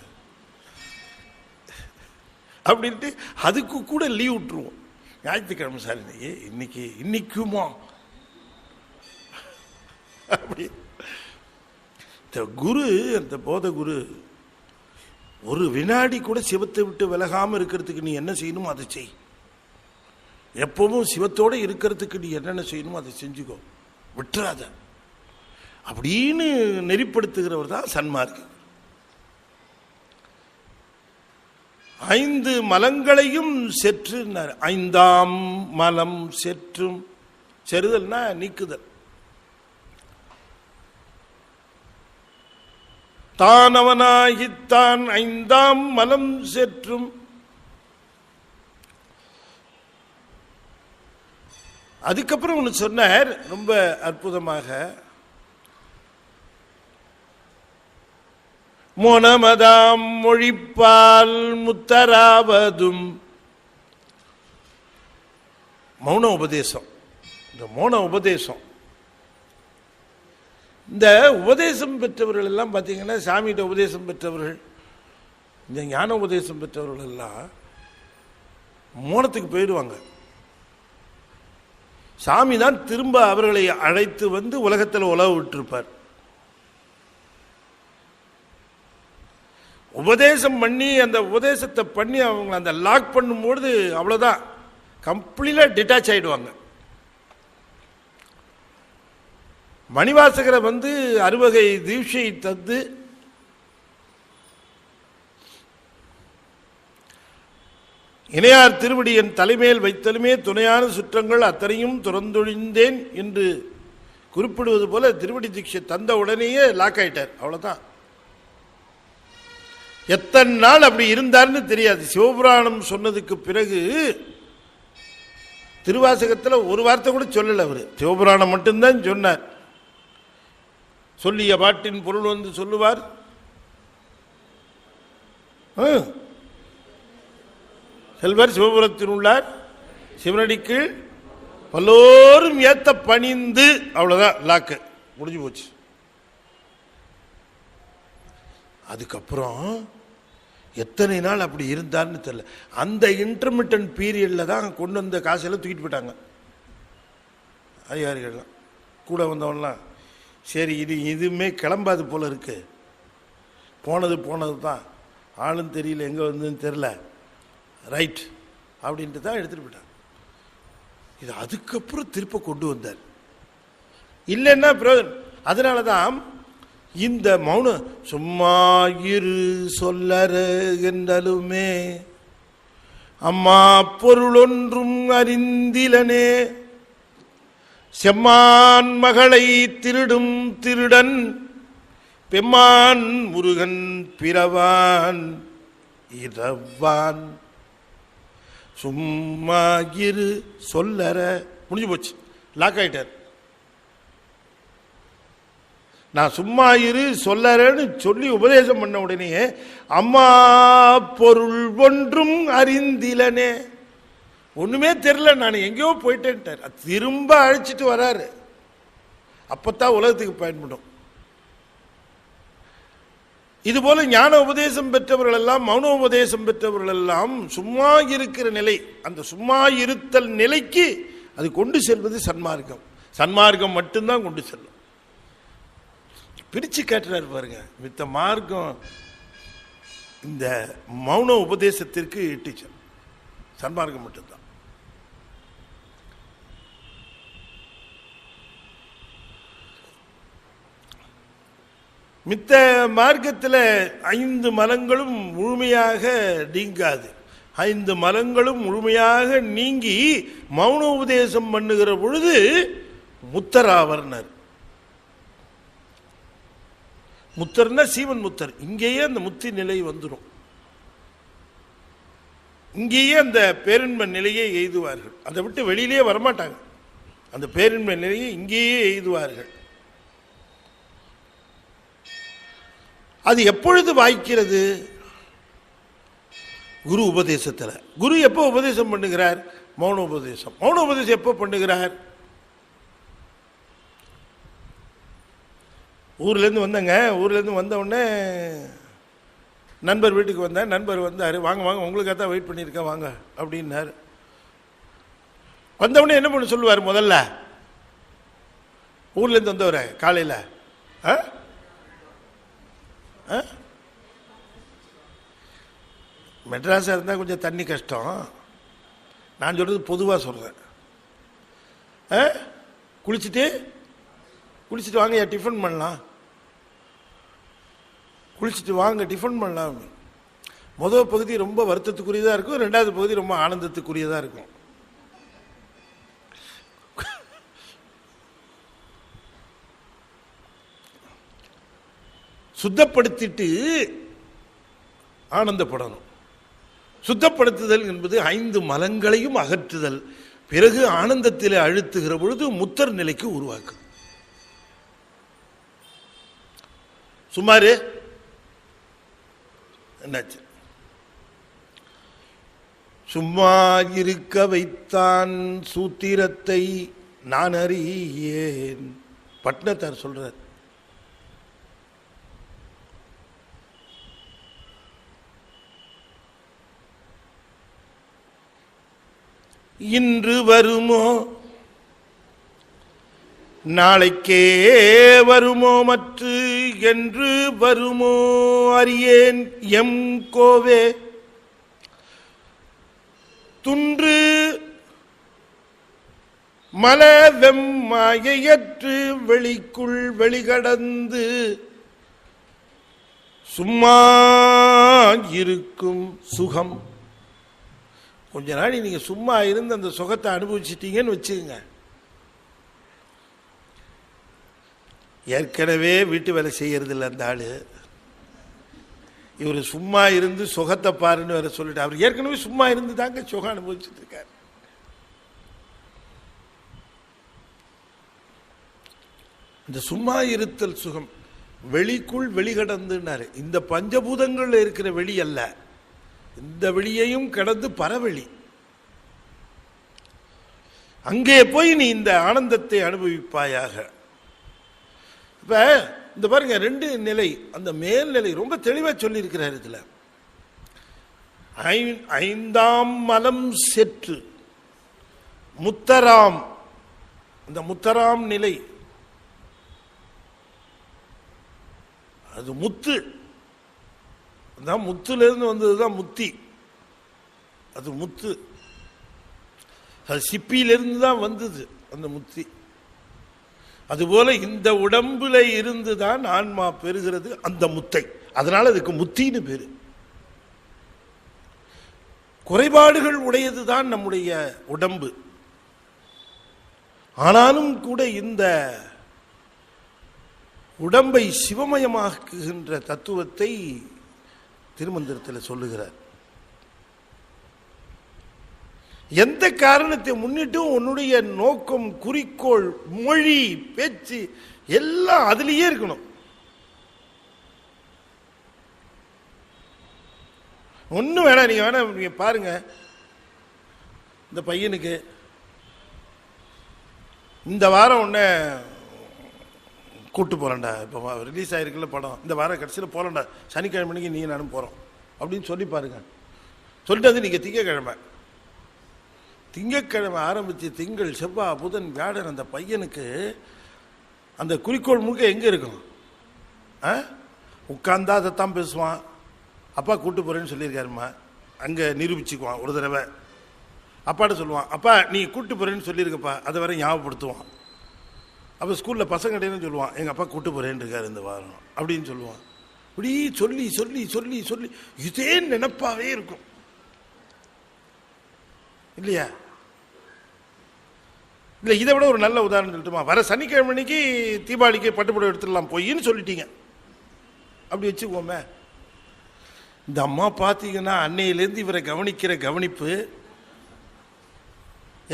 அப்படின்ட்டு அதுக்கு கூட லீவ் விட்டுருவோம். ஞாயிற்றுக்கிழமை சார் இன்னைக்குமா அப்படி. குரு, அந்த போத குரு ஒரு வினாடி கூட சிவத்தை விட்டு விலகாமல் இருக்கிறதுக்கு நீ என்ன செய்யணுமோ அதை செய். எப்பவும் சிவத்தோடு இருக்கிறதுக்கு நீ என்னென்ன செய்யணுமோ அதை செஞ்சுக்கோ, விட்டுறாத அப்படின்னு நெறிப்படுத்துகிறவர் தான் சன்மார்க்கம். 5 மலங்களையும் செற்று, 5ஆம் மலம் செற்றும். செறுதல்னா நீக்குதல். தானவனாகித்தான் 5ஆம் மலம் செற்றும். அதுக்கப்புறம் ஒன்று சொன்னார் ரொம்ப அற்புதமாக. மோனமதாம் மொழிப்பால் முத்தராவதும். மௌன உபதேசம். இந்த மௌன உபதேசம், இந்த உபதேசம் பெற்றவர்கள் எல்லாம் பார்த்தீங்கன்னா, சாமிகிட்ட உபதேசம் பெற்றவர்கள், இந்த ஞான உபதேசம் பெற்றவர்கள் எல்லாம் மௌனத்துக்கு போயிடுவாங்க. சாமி தான் திரும்ப அவர்களை அழைத்து வந்து உலகத்தில் உலக விட்டிருப்பார். உபதேசம் பண்ணி அந்த உபதேசத்தை பண்ணி அவங்க அந்த லாக் பண்ணும்போது அவ்வளோதான், கம்ப்ளீட்டா டிட்டாச் ஆயிடுவாங்க. மணிவாசகரை வந்து 60 தீட்சை தந்து இணையார் திருவடி என் தலைமையில் வைத்தலுமே துணையான சுற்றங்கள் அத்தனையும் துறந்தொழிந்தேன் என்று குறிப்பிடுவது போல திருவடி தீட்சை தந்த உடனேயே லாக் ஆயிட்டார். அவ்வளவுதான். எத்தனை நாள் அப்படி இருந்தார்னு தெரியாது. சிவபுராணம் சொன்னதுக்கு பிறகு திருவாசகத்தில் ஒரு வார்த்தை கூட சொல்லல. அவர் சிவபுராணம் மட்டும்தான் சொன்னார். சொல்லிய பாட்டின் பொருள் வந்து சொல்லுவார். செல்வர் சிவபுரத்தில் உள்ளார் சிவனடிக்கு பலோரும் ஏத்த பணிந்து. அவ்வளவுதான், லாக்கு முடிஞ்சு போச்சு. அதுக்கப்புறம் எத்தனை நாள் அப்படி இருந்தான்னு தெரியல. அந்த இன்டர்மிட்டன்ட் பீரியட்ல தான் கொண்டு வந்த காசெல்லாம் தூக்கிட்டு போயிட்டாங்க அதிகாரிகள்லாம். கூட வந்தவன்லாம் சரி இதுவுமே கிளம்பாது போல இருக்கு, போனது தான், ஆளும் தெரியல எங்கே வந்ததுன்னு தெரில, ரைட் அப்படின்ட்டு தான் எடுத்துகிட்டு போயிட்டாங்க. இது அதுக்கப்புறம் திருப்ப கொண்டு வந்தார். இல்லைன்னா அதனால தான் இந்த மௌன சும்மா இரு சொல்லற என்றலுமே அம்மா பொருள் ஒன்றும் அறிந்திலனே செம்மான் மகளை திருடும் திருடன் பெம்மான் முருகன் பிறவான் இரவான். சும்மா இரு சொல்லற முடிஞ்சு போச்சு, லாக் ஆயிட்டார். நான் சும்மா இரு சொல்லறேன்னு சொல்லி உபதேசம் பண்ண உடனே அம்மா பொருள் ஒன்றும் அறிந்திலனே, ஒண்ணுமே தெரியல, நான் எங்கேயோ போயிட்டேன்ட்டார். திரும்ப அழைச்சிட்டு வராரு. அப்பத்தான் உலகத்துக்கு பயன்படும். இதுபோல ஞான உபதேசம் பெற்றவர்கள் எல்லாம், மௌன உபதேசம் பெற்றவர்கள் எல்லாம் சும்மா இருக்கிற நிலை, அந்த சும்மா இருத்தல் நிலைக்கு அது கொண்டு செல்வது சன்மார்க்கம். சன்மார்க்கம் மட்டும்தான் கொண்டு செல்லும். பிரிச்சு கேட்டுறாரு பாருங்க. மித்த மார்க்கம் இந்த மௌன உபதேசத்திற்கு இட்டுச்சு, சன்மார்க்கம் மட்டும்தான். மித்த மார்க்கத்தில் 5 மலங்களும் முழுமையாக நீங்காது. 5 மலங்களும் முழுமையாக நீங்கி மௌன உபதேசம் பண்ணுகிற பொழுது முத்தராவர்னர். முத்தர்னா சீவன் முத்தர். இங்கேயே அந்த முத்தி நிலை வந்துடும். இங்கேயே அந்த பேரின்ப நிலையை எய்துவார்கள். அதை விட்டு வெளியிலே வரமாட்டாங்க. அந்த பேரின்ப நிலையை இங்கேயே எய்துவார்கள். அது எப்பொழுது வாய்க்கிறது? குரு உபதேசத்தில். குரு எப்போ உபதேசம் பண்ணுகிறார்? மௌன உபதேசம். மௌன உபதேசம் எப்போ பண்ணுகிறார்? ஊர்லேருந்து வந்தங்க. ஊர்லேருந்து வந்த உடனே நண்பர் வீட்டுக்கு வந்தேன். நண்பர் வந்தார். வாங்க வாங்க, உங்களுக்காக தான் வெயிட் பண்ணியிருக்கேன் வாங்க அப்படின்னார். வந்தவுடனே என்ன பண்ண சொல்லுவார்? முதல்ல ஊர்லேருந்து வந்தவரை காலையில் மெட்ராஸாக இருந்தால் கொஞ்சம் தண்ணி கஷ்டம். நான் சொல்கிறது பொதுவாக சொல்கிறேன். குளிச்சுட்டு வாங்க, டிஃபன் பண்ணலாம். குளிச்சுட்டு வாங்க, டிஃபன் பண்ணலாம். முதல் பகுதி ரொம்ப வருத்தத்துக்குரியதாக இருக்கும். 2வது பகுதி ரொம்ப ஆனந்தத்துக்குரியதாக இருக்கும். சுத்தப்படுத்திட்டு ஆனந்தப்படணும். சுத்தப்படுத்துதல் என்பது 5 மலங்களையும் அகற்றுதல். பிறகு ஆனந்தத்தில் அழுத்துகிற பொழுது முத்தர் நிலைக்கு உருவாக்கு. சுமாரு என்னாச்சு? சும்மா இருக்க வைத்தான் சூத்திரத்தை நான் அறியேன். பட்னத்தார் சொல்றார். இன்று வருமோ நாளைக்கே வருமோ மற்று என்று வருமோ அறியேன் எம் கோவே துன்று மல வெம்மாயையற்று வெளிக்குள் வெளிகடந்து சும்மா இருக்கும் சுகம். கொஞ்ச நாள் நீங்க சும்மா இருந்து அந்த சுகத்தை அனுபவிச்சிட்டீங்கன்னு வச்சுக்கோங்க. ஏற்கனவே வீட்டு வேலை செய்யறது இல்லை அந்த ஆளு. இவர் சும்மா இருந்து சுகத்தை பாருன்னு வேற சொல்லிட்டு, அவர் ஏற்கனவே சும்மா இருந்து தாங்க சுகம் அனுபவிச்சுட்டு இருக்காரு. இந்த சும்மா இருத்தல் சுகம் வெளிக்குள் வெளிகடந்துனாரு. இந்த பஞ்சபூதங்கள்ல இருக்கிற வெளி அல்ல, இந்த வெளியையும் கடந்து பரவெளி. அங்கே போய் நீ இந்த ஆனந்தத்தை அனுபவிப்பாயாக. இப்ப இந்த பாருங்க 2 நிலை. அந்த மேல்நிலை ரொம்ப தெளிவா சொல்லி இருக்கிறார். இதுல 5ஆம் மலம் செற்று முத்தராம். அந்த முத்தராம் நிலை அது முத்து. முத்துல இருந்து வந்ததுதான் முத்தி. அது முத்து. அது சிப்பியிலிருந்து தான் வந்தது அந்த முத்தி. அதுபோல இந்த உடம்புல இருந்துதான் ஆன்மா பெறுகிறது அந்த முத்தை. அதனால அதுக்கு முத்தின்னு பேரு. குறைபாடுகள் உடையதுதான் நம்முடைய உடம்பு. ஆனாலும் கூட இந்த உடம்பை சிவமயமாக்குகின்ற தத்துவத்தை திருமந்திரத்தில் சொல்லுகிறார். எந்த காரணத்தை முன்னிட்டும் உன்னுடைய நோக்கம், குறிக்கோள், மொழி, பேச்சு எல்லாம் அதுலயே இருக்கணும். ஒன்றும் வேணாம். நீங்க வேணா நீங்க பாருங்க, இந்த பையனுக்கு இந்த வாரம் ஒன்ன கூட்டு போறேன்டா, இப்போ ரிலீஸ் ஆயிருக்குல்ல படம், இந்த வாரம் கடைசியில் போறேன்டா, சனிக்கிழமைக்கு நீ நானும் போறோம் அப்படின்னு சொல்லி பாருங்க. சொல்லிட்டு அது நீங்க திங்கக்கிழமை ஆரம்பிச்சு திங்கள், செவ்வாய், புதன், வியாழன் அந்த பையனுக்கு அந்த குறிக்கோள் முழுக்க எங்க இருக்கும்? உட்கார்ந்தா அதைத்தான் பேசுவான். அப்பா கூட்டு போறேன்னு சொல்லியிருக்காருமா, அங்க நிரூபிச்சுக்குவான் ஒரு தடவை. அப்பாட்ட சொல்லுவான், அப்பா நீ கூட்டு போகிறேன்னு சொல்லியிருக்கப்பா, அதை வரை ஞாபகப்படுத்துவான். அப்போ ஸ்கூலில் பசங்கள்டேன்னு சொல்லுவான், எங்கள் அப்பா கூட்டு போகிறேன்னு இருக்கார் இந்த வாரம் அப்படின்னு சொல்லுவான். இப்படி சொல்லி சொல்லி சொல்லி சொல்லி இதே நினைப்பாவே இருக்கும் இல்லையா? இல்லை, இதை விட ஒரு நல்ல உதாரணம் சொல்லட்டுமா? வர சனிக்கிழமைக்கு தீபாவளிக்கு பட்டுப்புடவை எடுத்துடலாம் போயின்னு சொல்லிட்டீங்க, அப்படி வச்சுக்கோமே. இந்த அம்மா பார்த்தீங்கன்னா அன்னையிலேருந்து இவரை கவனிக்கிற கவனிப்பு,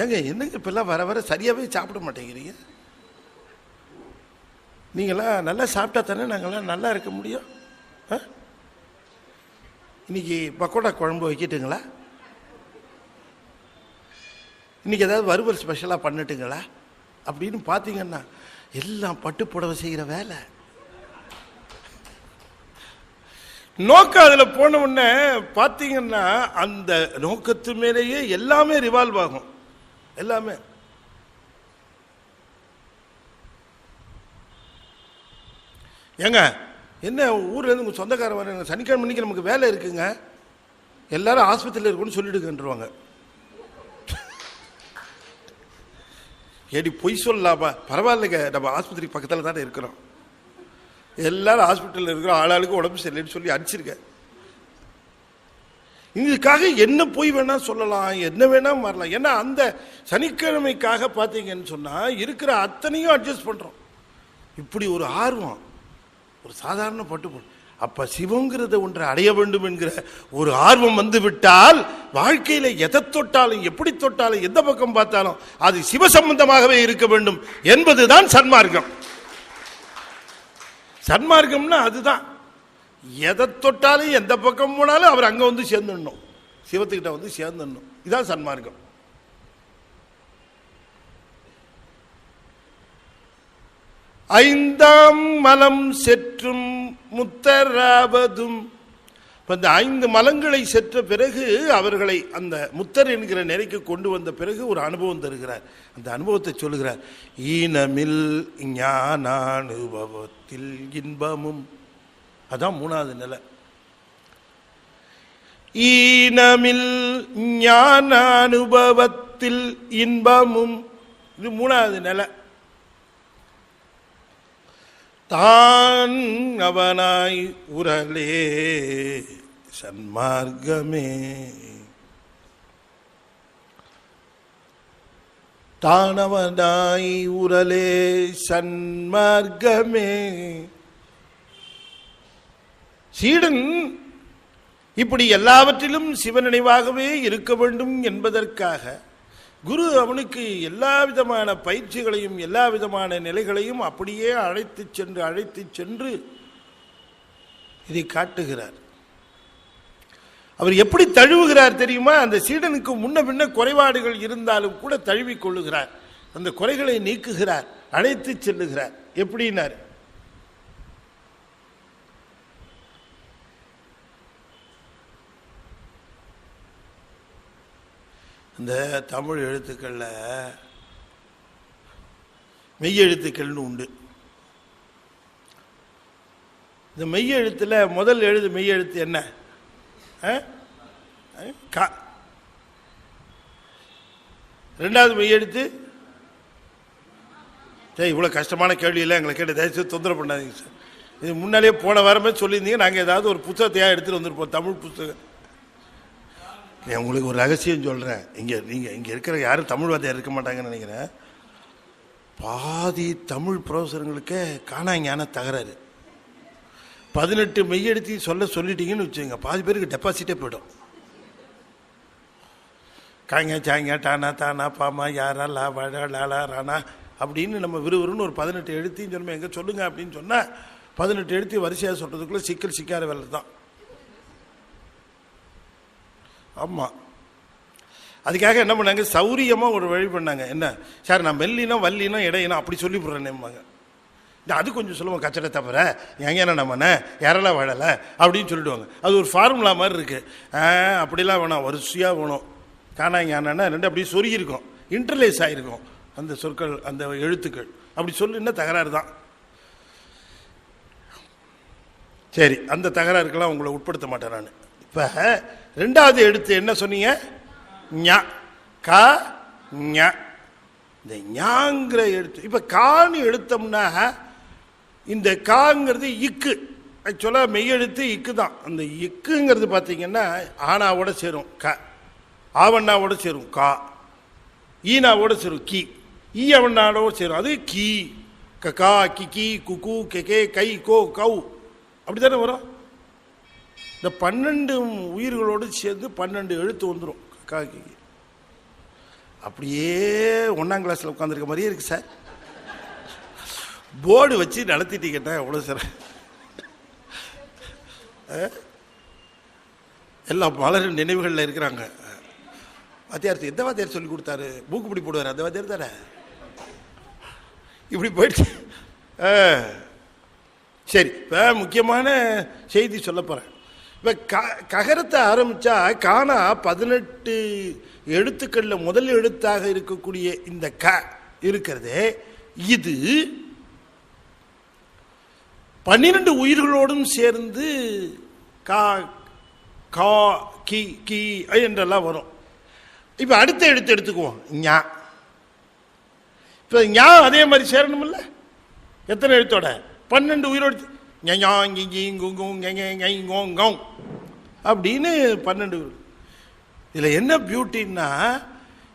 ஏங்க என்னங்க இப்பெல்லாம் வர வர சரியாகவே சாப்பிட மாட்டேங்கிறீங்க? நீங்களாம் நல்லா சாப்பிட்டா தானே நாங்கள்லாம் நல்லா இருக்க முடியும். இன்னைக்கு பக்கோடா குழம்பு வைக்கட்டுங்களா? இன்னைக்கு ஏதாவது வறுவல் ஸ்பெஷலாக பண்ணட்டுங்களா அப்படின்னு பார்த்தீங்கன்னா எல்லாம் பட்டு புடவை செய்கிற வேலை. நோக்கம் அதில் போன உடனே பார்த்தீங்கன்னா அந்த நோக்கத்து மேலேயே எல்லாமே ரிவால்வ் ஆகும். எல்லாமே ஏங்க என்ன ஊர்ல இருந்து உங்க சொந்தக்காரன் வர சனிக்கிழமை இன்னைக்கு நமக்கு வேலை இருக்குங்க, எல்லாரும் ஆஸ்பத்திரியில் இருக்குன்னு சொல்லிடுங்கன்றுவாங்க. ஏடி பொய் சொல்லலாமா? பரவாயில்லைங்க, நம்ம ஆஸ்பத்திரி பக்கத்தில் தானே இருக்கிறோம், எல்லாரும் ஹாஸ்பிட்டலில் இருக்கிறோம், ஆளாளுக்கு உடம்பு சரியில்லைன்னு சொல்லி அடிச்சிருக்கேன். இதுக்காக என்ன பொய் வேணா சொல்லலாம், என்ன வேணா மாறலாம். ஏன்னா அந்த சனிக்கிழமைக்காக பார்த்தீங்கன்னு சொன்னால் இருக்கிற அத்தனையும் அட்ஜஸ்ட் பண்ணுறோம். இப்படி ஒரு ஆர்வம், ஒரு சாதாரண பட்டு அப்ப சிவங்கிறத ஒன்றை அடைய வேண்டும் என்கிற ஒரு ஆர்வம் வந்து விட்டால் வாழ்க்கையில எதை தொட்டாலும் எப்படி தொட்டாலும் எந்த பக்கம் பார்த்தாலும் அது சிவ சம்பந்தமாகவே இருக்க வேண்டும் என்பதுதான் சன்மார்க்கம். சன்மார்க்கம்னா அதுதான், எதை தொட்டாலும் எந்த பக்கம் போனாலும் அவர் அங்க வந்து சேர்ந்துடணும், சிவத்துக்கிட்ட வந்து சேர்ந்துடணும். இதான் சன்மார்க்கம். ஐந்தாம் மலம் செற்றும் முத்தராவதும். இந்த 5 மலங்களை செற்ற பிறகு அவர்களை அந்த முத்தர் என்கிற நிலைக்கு கொண்டு வந்த பிறகு ஒரு அனுபவம் தருகிறார். அந்த அனுபவத்தை சொல்லுகிறார். ஈனமில் ஞானானுபவத்தில் இன்பமும், அதான் 3வது நிலை. ஈனமில் ஞானானுபவத்தில் இன்பமும், இது 3வது நிலை. தான் அவனாய் உரலே சன்மார்க்கமே, தானவனாய் உரலே சன்மார்க்கமே. சீடன் இப்படி எல்லாவற்றிலும் சிவநினைவாகவே இருக்க வேண்டும் என்பதற்காக குரு அவனுக்கு எல்லா விதமான பயிற்சிகளையும் எல்லா விதமான நிலைகளையும் அப்படியே அழைத்து சென்று இதை காட்டுகிறார். அவர் எப்படி தழுவுகிறார் தெரியுமா? அந்த சீடனுக்கு முன்ன பின்ன குறைபாடுகள் இருந்தாலும் கூட தழுவிக் கொள்ளுகிறார், அந்த குறைகளை நீக்குகிறார், அழைத்து செல்லுகிறார். எப்படின்னார், இந்த தமிழ் எழுத்துக்களில் மெய்யெழுத்துக்கள்னு உண்டு. இந்த மெய்யெழுத்தில் முதல் எழுது மெய்யெழுத்து என்ன? க. 2வது மெய்யெழுத்து, இவ்வளோ கஷ்டமான கேள்வியெல்லாம் எங்களை கேட்டு தயவுசெய்து தொந்தரவு பண்ணாதீங்க சார். இது முன்னாலே போன வாரமே சொல்லியிருந்தீங்க, நாங்கள் ஏதாவது ஒரு புத்தகத்தையாக எடுத்துகிட்டு வந்துருப்போம், தமிழ் புத்தகம். உங்களுக்கு ஒரு ரகசியம் சொல்கிறேன், இங்கே இருக்கிற யாரும் தமிழ் வார்த்தையாக இருக்க மாட்டாங்கன்னு நினைக்கிறேன். பாதி தமிழ் ப்ரொஃபஸருங்களுக்கே காணாஞான தகராறு. 18 மெய்யெழுத்தையும் சொல்லிட்டீங்கன்னு வச்சுங்க, பாதி பேருக்கு டெபாசிட்டே போய்டும். காங்க சாங்க டானா தானா பாமா யாரா லா வாழா லாலா ரானா அப்படின்னு நம்ம விறுவிறுன்னு ஒரு 18 எழுத்தையும் சொல்லுமே, எங்கே சொல்லுங்க அப்படின்னு சொன்னால் 18 எழுத்தையும் வரிசையாக சொல்கிறதுக்குள்ளே சிக்கார வேலை தான். ஆமாம், அதுக்காக என்ன பண்ணாங்க, சௌரியமாக ஒரு வழி பண்ணாங்க. என்ன சார், நான் மெல்லினம் வல்லினம் இடையினம் அப்படி சொல்லி போடுறேன்னும்பாங்க. அது கொஞ்சம் சொல்லுவோம், கச்சடை தவிர எங்கே நம்மண்ணே யாரெல்லாம் வாழலை அப்படின்னு சொல்லிடுவாங்க. அது ஒரு ஃபார்முலா மாதிரி இருக்குது. அப்படிலாம் வேணாம், வரிசையாக வேணும். காணாங்கன்னா 2 அப்படியே சொருகிருக்கும், இன்டர்லேஸ் ஆகிருக்கும் அந்த சொற்கள், அந்த எழுத்துக்கள். அப்படி சொல்லுன்னா தகராறு தான். சரி, அந்த தகராறுக்கெல்லாம் உங்களை உட்படுத்த மாட்டேன் நான். இப்போ 2வது எழுத்து என்ன சொன்னீங்க? ஞா. கா ஞ. இந்த ஞாங்கிற எழுத்து இப்ப கான்னு எடுத்தோம்னா இந்த காங்கிறது இக்கு. ஆக்சுவலாக மெய்யெழுத்து இக்கு தான். அந்த இக்குங்கிறது பார்த்தீங்கன்னா ஆனாவோட சேரும் க, ஆவண்ணாவோட சேரும் கா, ஈனாவோட சேரும் கி, ஈ அவண்ணாவோட சேரும் அது கி. கா கிக்கி குக்கு கெகே கை கோ கௌ அப்படி தானே வரும். இந்த 12 உயிர்களோடு சேர்ந்து 12 எழுத்து வந்துடும் கா கிக்கி. அப்படியே 1ஆம் கிளாஸில் உட்காந்துருக்க மாதிரியே இருக்கு சார். போர்டு வச்சு நடத்திட்டீங்கன்னா எவ்வளோ சார். எல்லா மலரும் நினைவுகளில் இருக்கிறாங்க. வாத்தியார் எந்த வாத்தியார் சொல்லி கொடுத்தாரு, மூக்கு பிடி போடுவார் அந்த வாத்தியார் தானே. இப்படி போயிடுச்சு. சரி, இப்போ முக்கியமான செய்தி சொல்ல போகிறேன். இப்போ ககரத்தை ஆரம்பித்தா காணா 18 எழுத்துக்களில் முதல் எழுத்தாக இருக்கக்கூடிய இந்த க இருக்கிறதே, இது 12 உயிர்களோடும் சேர்ந்து கா கா கி கி என்றெல்லாம் வரும். இப்போ அடுத்த எழுத்து எடுத்துக்குவோம் ஞா. இப்போ ஞா அதே மாதிரி சேரணுமில்ல. எத்தனை எழுத்தோட 12 உயிரோடு அப்படின்னு 12. இதில் என்ன பியூட்டின்னா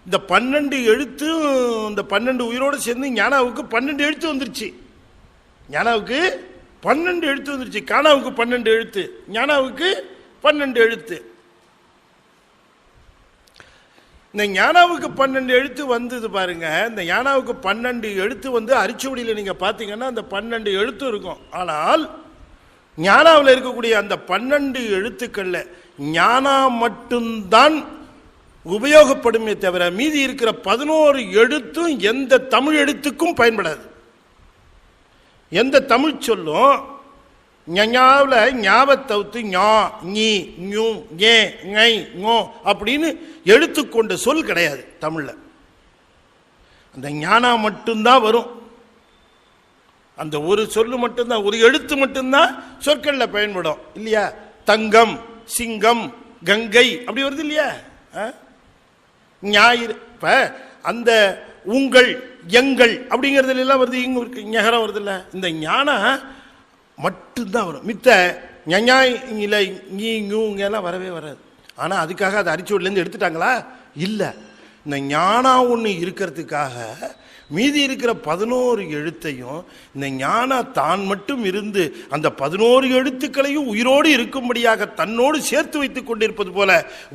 இந்த 12 எழுத்தும் இந்த 12 உயிரோடு சேர்ந்து ஞானாவுக்கு 12 எழுத்து வந்துருச்சு. ஞானாவுக்கு 12 எழுத்து வந்துருச்சு. கானாவுக்கு 12 எழுத்து, ஞானாவுக்கு 12 எழுத்து. இந்த ஞானாவுக்கு 12 எழுத்து வந்தது பாருங்க. இந்த ஞானாவுக்கு 12 எழுத்து வந்து அரிச்சுவடியில் நீங்க பாத்தீங்கன்னா அந்த 12 எழுத்து இருக்கும். ஆனால் ஞானாவில் இருக்கக்கூடிய அந்த 12 எழுத்துக்கள்ல ஞானா மட்டும்தான் உபயோகப்படுமே தவிர மீதி இருக்கிற 11 எழுத்தும் எந்த தமிழ் எழுத்துக்கும் பயன்படாது. எந்த தமிழ் சொல்லும் ஞாவில் ஞாபத்தவுத்து ஞா நீ ஞூ ஏ ngை ngோ அப்படின்னு எழுத்துக்கொண்ட சொல் கிடையாது தமிழில். அந்த ஞானா மட்டும்தான் வரும். அந்த ஒரு சொல்லு மட்டும்தான், ஒரு எழுத்து மட்டும்தான் சொற்களில் பயன்படும் இல்லையா. தங்கம், சிங்கம், கங்கை அப்படி வருது இல்லையா. ஞாயிறு இப்போ அந்த உங்கள் எங்கள் அப்படிங்கிறதுல எல்லாம் வருது. இங்க இருக்கு ஞகரம் வருது இல்லை. இந்த ஞானா மட்டும்தான் வரும். மித்த ஞாயில எல்லாம் வரவே வராது. ஆனால் அதுக்காக அதை அரிச்சுவடிலேருந்து எடுத்துட்டாங்களா? இல்லை. இந்த ஞானா ஒன்று இருக்கிறதுக்காக மீதி இருக்கிற 11 எழுத்தையும் இந்த ஞானா தான் மட்டும் இருந்து அந்த 11 எழுத்துக்களையும் உயிரோடு இருக்கும்படியாக தன்னோடு சேர்த்து வைத்துக் கொண்டிருப்பது போல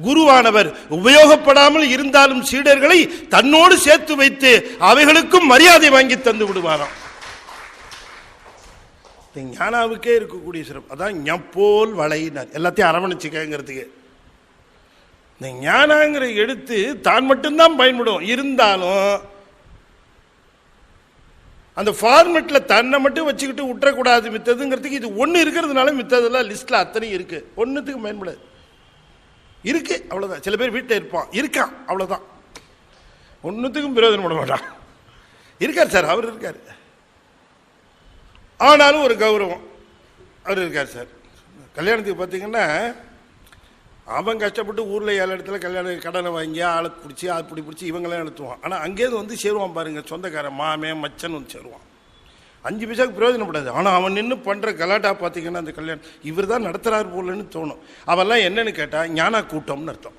குருவானவர் உபயோகப்படாமல் இருந்தாலும் சீடர்களை தன்னோடு சேர்த்து வைத்து அவைகளுக்கும் மரியாதை வாங்கி தந்து விடுவாராம். ஞானாவுக்கே இருக்கக்கூடிய சிறப்பு அதான் ஞப்போல் வளையினார். எல்லாத்தையும் அரவணைச்சுக்கங்கிறதுக்கு இந்த ஞானாங்கிற எழுத்து தான் மட்டும்தான் பயன்படும். இருந்தாலும் அந்த ஃபார்மெட்ல தன்னை மட்டும் வச்சுக்கிட்டு விட்டுறக்கூடாது மித்ததுங்கிறதுக்கு இது ஒன்று இருக்கிறதுனால மித்ததெல்லாம் லிஸ்ட்ல அத்தனை இருக்கு. ஒன்றுத்துக்கும் பயன்படாது. இருக்கு அவ்வளவுதான். சில பேர் வீட்டில் இருப்பான், இருக்கான் அவ்வளவுதான், ஒன்றுத்துக்கும் பிரயோஜனப்பட மாட்டான். இருக்கார் சார், அவர் இருக்காரு, ஆனாலும் ஒரு கௌரவம் அவர் இருக்கார் சார். கல்யாணத்துக்கு பார்த்தீங்கன்னா அவன் கஷ்டப்பட்டு ஊரில் 7 இடத்துல கல்யாணம் கடனை வாங்கி ஆளை பிடிச்சி அது பிடிச்சி இவங்கெல்லாம் நடத்துவான். ஆனால் அங்கேயிருந்து வந்து சேருவான் பாருங்க, சொந்தக்காரன் மாமே மச்சன் வந்து சேருவான். 5 பைசாவுக்கு பிரயோஜனப்படாது. ஆனால் அவன் நின்று பண்ணுற கலாட்டா பார்த்தீங்கன்னா அந்த கல்யாணம் இவர் தான் நடத்துகிறார் போலன்னு தோணும். அவெல்லாம் என்னன்னு கேட்டால் ஞானா கூட்டம்னு அர்த்தம்.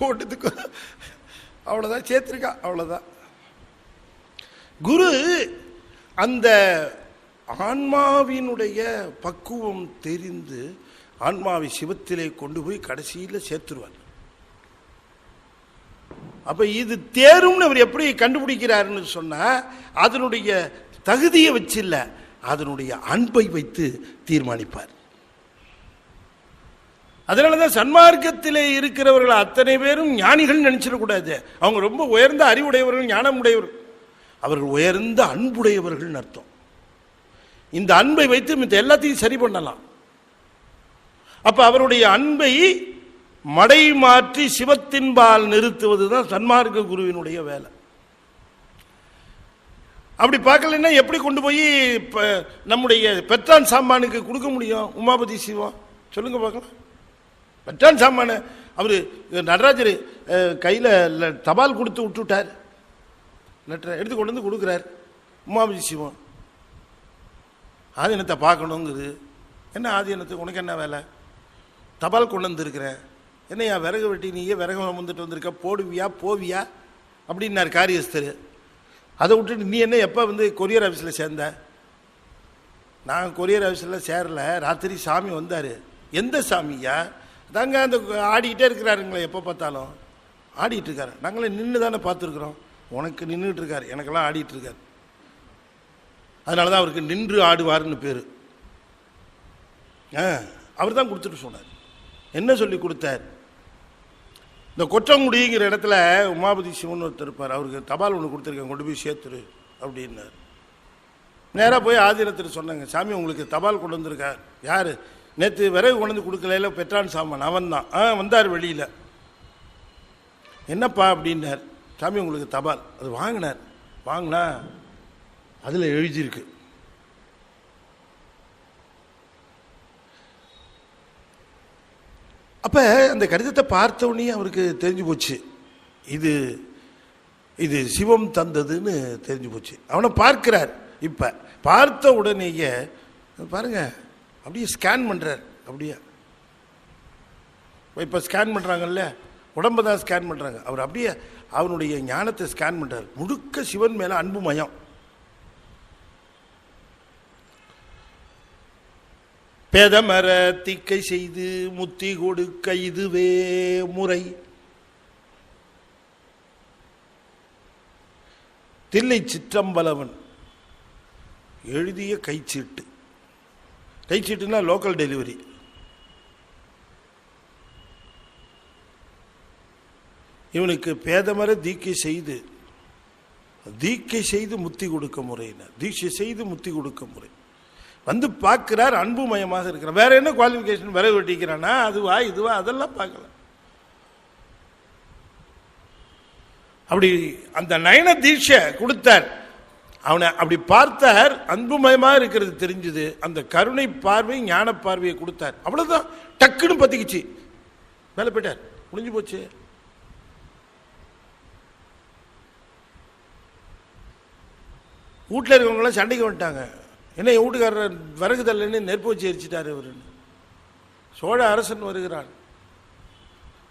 கூட்டத்துக்கு அவ்வளோதான் சேர்த்துருக்கா, அவ்வளோதான். குரு அந்த ஆன்மாவினுடைய பக்குவம் தெரிந்து ஆன்மாவை சிவத்திலே கொண்டு போய் கடைசியில் சேர்த்துருவார். அப்ப இது தேரும்னு அவர் எப்படி கண்டுபிடிக்கிறாருன்னு சொன்னா அதனுடைய தகுதியை வச்சு இல்ல, அதனுடைய அன்பை வைத்து தீர்மானிப்பார். அதனாலதான் சன்மார்க்கத்திலே இருக்கிறவர்கள் அத்தனை பேரும் ஞானிகள் நினைச்சிடக்கூடாது. அவங்க ரொம்ப உயர்ந்த அறிவுடையவர்கள், ஞானம் உடையவர்கள். அவர்கள் உயர்ந்த அன்புடையவர்கள் அர்த்தம். இந்த அன்பை வைத்து மித்த எல்லாத்தையும் சரி பண்ணலாம். அப்ப அவருடைய அன்பை மடை மாற்றி சிவத்தின்பால் நிறுத்துவதுதான் சன்மார்க்க குருவினுடைய வேலை. அப்படி பார்க்கலன்னா எப்படி கொண்டு போய் நம்முடைய பெற்றான் சாம்பானுக்கு கொடுக்க முடியும்? உமாபதி சிவம் சொல்லுங்க பார்க்கலாம். பெற்றான் சாமான அவர் நடராஜர் கையில் தபால் கொடுத்து விட்டுவிட்டார். லெட்டரை எடுத்து கொண்டு வந்து கொடுக்குறார். உமாபதி சிவம் ஆதீனத்தை பார்க்கணுங்குது. என்ன ஆதீனத்துக்கு உனக்கு என்ன வேலை? தபால் கொண்டு வந்துருக்கிறேன். என்னையா விறகு வெட்டி நீயே விறகு வந்துட்டு வந்திருக்க, போடுவியா போவியா அப்படின்னார் காரியஸ்தர். அதை விட்டுட்டு நீ என்ன எப்போ கொரியர் ஆஃபீஸில் சேர்ந்த? நான் கொரியர் ஆஃபீஸில் சேரல. ராத்திரி சாமி வந்தார். எந்த சாமியா? தாங்க அந்த ஆடிக்கிட்டே இருக்கிறாருங்களே, எப்போ பார்த்தாலும் ஆடிட்டு இருக்காரு. நாங்களே நின்று தானே பார்த்துருக்குறோம். உனக்கு நின்றுட்டு இருக்காரு, எனக்கெல்லாம் ஆடிட்டு இருக்காரு. அதனால தான் அவருக்கு நின்று ஆடுவார்னு பேர். அவர் தான் கொடுத்துட்டு சொன்னார். என்ன சொல்லி கொடுத்தார்? இந்த கொற்றங்குடிங்கிற இடத்துல உமாபதி சிவன் ஒருத்தர் இருப்பார். அவருக்கு தபால் ஒன்று கொடுத்துருக்கேன், கொண்டு போய் சேர்த்துரு அப்படின்னார். நேராக போய் ஆதீனத்தில் சொன்னாங்க, சாமி உங்களுக்கு தபால் கொண்டு வந்திருக்கார். யார்? நேற்று விறகு கொண்டு வந்து கொடுக்கல, பெற்றான் சாமான் அவன் தான். வந்தார் வெளியில். என்னப்பா அப்படின்னார். சாமி உங்களுக்கு தபால். அது வாங்கினார். வாங்கினா அதில் எழுதியிருக்கு, அப்போ அந்த கடிதத்தை பார்த்தோன்னே அவருக்கு தெரிஞ்சு போச்சு, இது இது சிவம் தந்ததுன்னு தெரிஞ்சு போச்சு. அவனை பார்க்கிறார். இப்போ பார்த்த உடனேயே பாருங்க, அப்படியே ஸ்கேன் பண்ணுறார். அப்படியே இப்போ ஸ்கேன் பண்ணுறாங்கல்ல, உடம்பை தான் ஸ்கேன் பண்ணுறாங்க. அவர் அப்படியே அவனுடைய ஞானத்தை ஸ்கேன் பண்ணுறார். முழுக்க சிவன் மேலே அன்பு மயம். பேதமர தீக்கை செய்து முத்தி கொடுக்க இதுவே முறை. தில்லை சிற்றம்பலவன் எழுதிய கைச்சீட்டு. கைச்சீட்டுனா லோக்கல் டெலிவரி. இவனுக்கு பேதமர தீக்கை செய்து முத்தி கொடுக்க முறையினர். தீட்சை செய்து முத்தி கொடுக்க முறை வந்து பார்க்கிறார். அன்புமயமாக இருக்கிறார். வேற என்ன குவாலிஃபிகேஷன்? விறகு வெட்டிக்கிறானா, அதுவா இதுவா, அதெல்லாம் பார்க்கல. அப்படி அந்த நயன தீட்சை கொடுத்தார். அவனை அப்படி பார்த்தார். அன்புமயமாக இருக்கிறது தெரிஞ்சது. அந்த கருணை பார்வை, ஞான பார்வையை கொடுத்தார். அவ்வளவுதான், டக்குன்னு பத்திக்கிச்சு, மேலே போயிட்டார். முடிஞ்சு போச்சு. வீட்டில் இருக்கவங்களாம் சண்டைக்கு வந்துட்டாங்க. என்ன என் வீட்டுக்காரர் விறகு தள்ளன்னு நெருப்பு வச்சு எரிச்சிட்டாரு அவருன்னு. சோழ அரசன் வருகிறான்.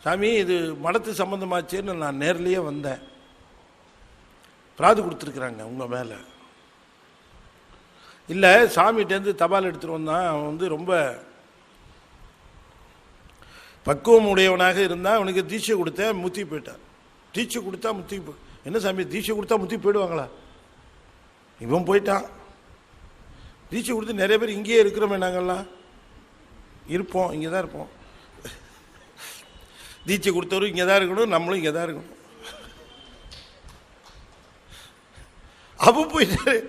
சாமி இது மடத்து சம்பந்தமாச்சேன்னு நான் நேர்லேயே வந்தேன். பிராது கொடுத்துருக்குறாங்க உங்கள் மேலே. இல்லை, சாமிகிட்டேருந்து தபால் எடுத்துகிட்டு வந்தான். அவன் ரொம்ப பக்குவம் உடையவனாக இருந்தால் அவனுக்கு தீட்சை கொடுத்தேன், முத்தி போயிட்டான். தீட்சை கொடுத்தா முத்தி என்ன சாமி தீட்சை கொடுத்தா முத்தி போயிடுவாங்களா? இவன் போயிட்டான். தீட்சை கொடுத்து நிறைய பேர் இங்கேயே இருக்கிறோமே, நாங்கள்லாம் இருப்போம், இங்கே தான் இருப்போம். தீட்சை கொடுத்தவரும் இங்கே தான் இருக்கணும், நம்மளும் இங்கே தான் இருக்கணும். அவன் போயிட்டாரு.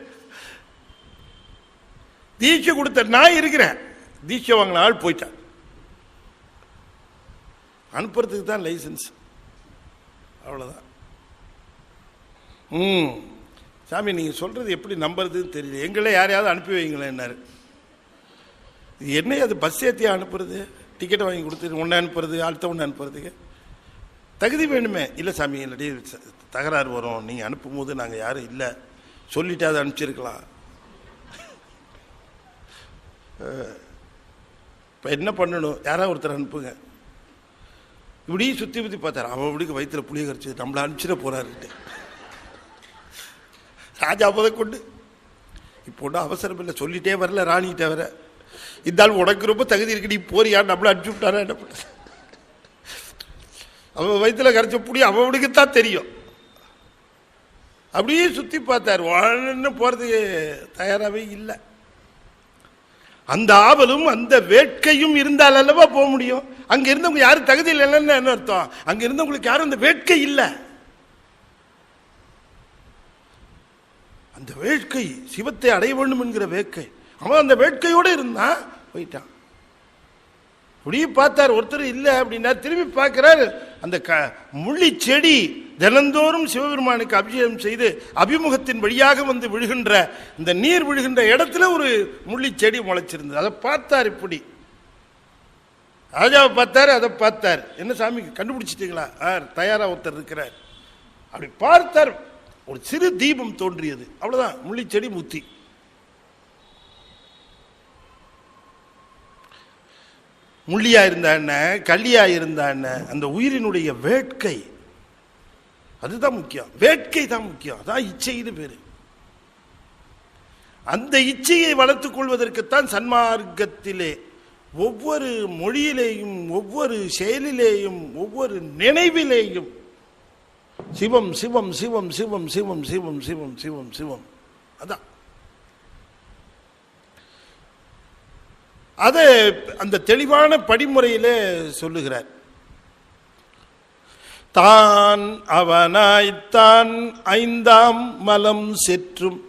தீட்சை கொடுத்த நான் இருக்கிறேன், தீட்சை வாங்கின ஆள் போயிட்டான். அனுப்புறதுக்கு தான் லைசன்ஸ், அவ்வளோதான். சாமி நீங்கள் சொல்கிறது எப்படி நம்புறதுன்னு தெரியல, எங்களே யாரையாவது அனுப்பி வைங்களேன் என்னாரு. என்ன அது பஸ் ஏற்றியா அனுப்புறது? டிக்கெட்டை வாங்கி கொடுத்து ஒன்று அனுப்புறது, அடுத்த ஒன்று அனுப்புறதுக்கு தகுதி வேணுமே. இல்லை சாமி என்னடி தகராறு வரும், நீங்கள் அனுப்பும்போது நாங்கள் யாரும் இல்லை சொல்லிட்டு அதை அனுப்பிச்சிருக்கலாம். இப்போ என்ன பண்ணணும்? யாராவது ஒருத்தர் அனுப்புங்க. இப்படி சுற்றி பற்றி பார்த்தார். அவன் இப்படிக்கு வயிற்றுல புளிய கரைச்சி நம்மளை அனுப்பிச்சிட போறாருட்டு ராஜா போதை கொண்டு இப்போ ஒன்றும் அவசரம் இல்லை, சொல்லிட்டே வரல, ராணிகிட்ட வர இருந்தாலும் உனக்கு ரொம்ப தகுதி இருக்கு, நீ போறியா, நம்மளை அனுப்பிச்சு விட்டாரா என்ன பண்ண. அவன் வயிற்றுல கரைச்ச புளி அவனுக்குத்தான் தெரியும். அப்படியே சுற்றி பார்த்தார். ஒன்று போகிறதுக்கு தயாராகவே இல்லை. அந்த ஆவலும் அந்த வேட்கையும் இருந்தால் அல்லவா போக முடியும். அங்கே இருந்தவங்க யாரும் தகுதி இல்லைன்னு என்ன அர்த்தம்? அங்கே இருந்தவங்களுக்கு யாரும் அந்த வேட்கை இல்லை. அந்த வேட்கை சிவத்தை அடைய வேண்டும் என்கிற வேட்கை. அவன் அந்த வேட்கையோடு இருந்தான், போயிட்டான். அப்படியே பார்த்தார், ஒருத்தர் இல்லை அப்படின்னா திரும்பி பார்க்கிறார். அந்த முள்ளி செடி தினந்தோறும் சிவபெருமானுக்கு அபிஷேகம் செய்து அபிமுகத்தின் வழியாக வந்து விழுகின்ற இந்த நீர் விழுகின்ற இடத்துல ஒரு முள்ளி செடி முளைச்சிருந்தது. அதை பார்த்தார். இப்படி ராஜாவை பார்த்தாரு, அதை பார்த்தார். என்ன சாமி கண்டுபிடிச்சிட்டீங்களா? தயாரா ஒருத்தர் இருக்கிறார். அப்படி பார்த்தார், ஒரு சிறு தீபம் தோன்றியது, அவ்வளவுதான். முள்ளிச்செடி முத்தி. முள்ளியா இருந்தான கள்ளியா இருந்தான அந்த உயிரினுடைய வேட்கை, அதுதான் முக்கியம். வேட்கை தான் முக்கியம். அதான் இச்சைன்னு பேரு. அந்த இச்சையை வளர்த்துக் கொள்வதற்குத்தான் சன்மார்க்கத்திலே ஒவ்வொரு மொழியிலேயும், ஒவ்வொரு செயலிலேயும், ஒவ்வொரு நினைவிலேயும் சிவம் சிவம் சிவம் சிவம் சிவம் சிவம் சிவம் சிவம் சிவம். அதான் அதை அந்த தெளிவான படிமுறையிலே சொல்லுகிறார். தான் அவனாய்த்தான் ஐந்தாம் மலம் செற்றும்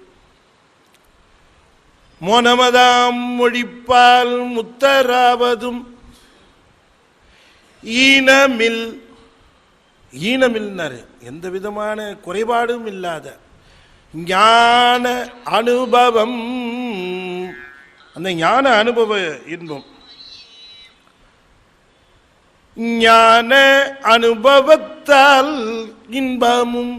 மோனமதாம் மொழிப்பால் முத்தராவதும் ஈனமில். ஈனமில்னாரு, எந்த விதமான குறைபாடும் இல்லாத ஞான அனுபவம். அந்த ஞான அனுபவ இன்பம், ஞான அனுபவத்தால் இன்பமும்.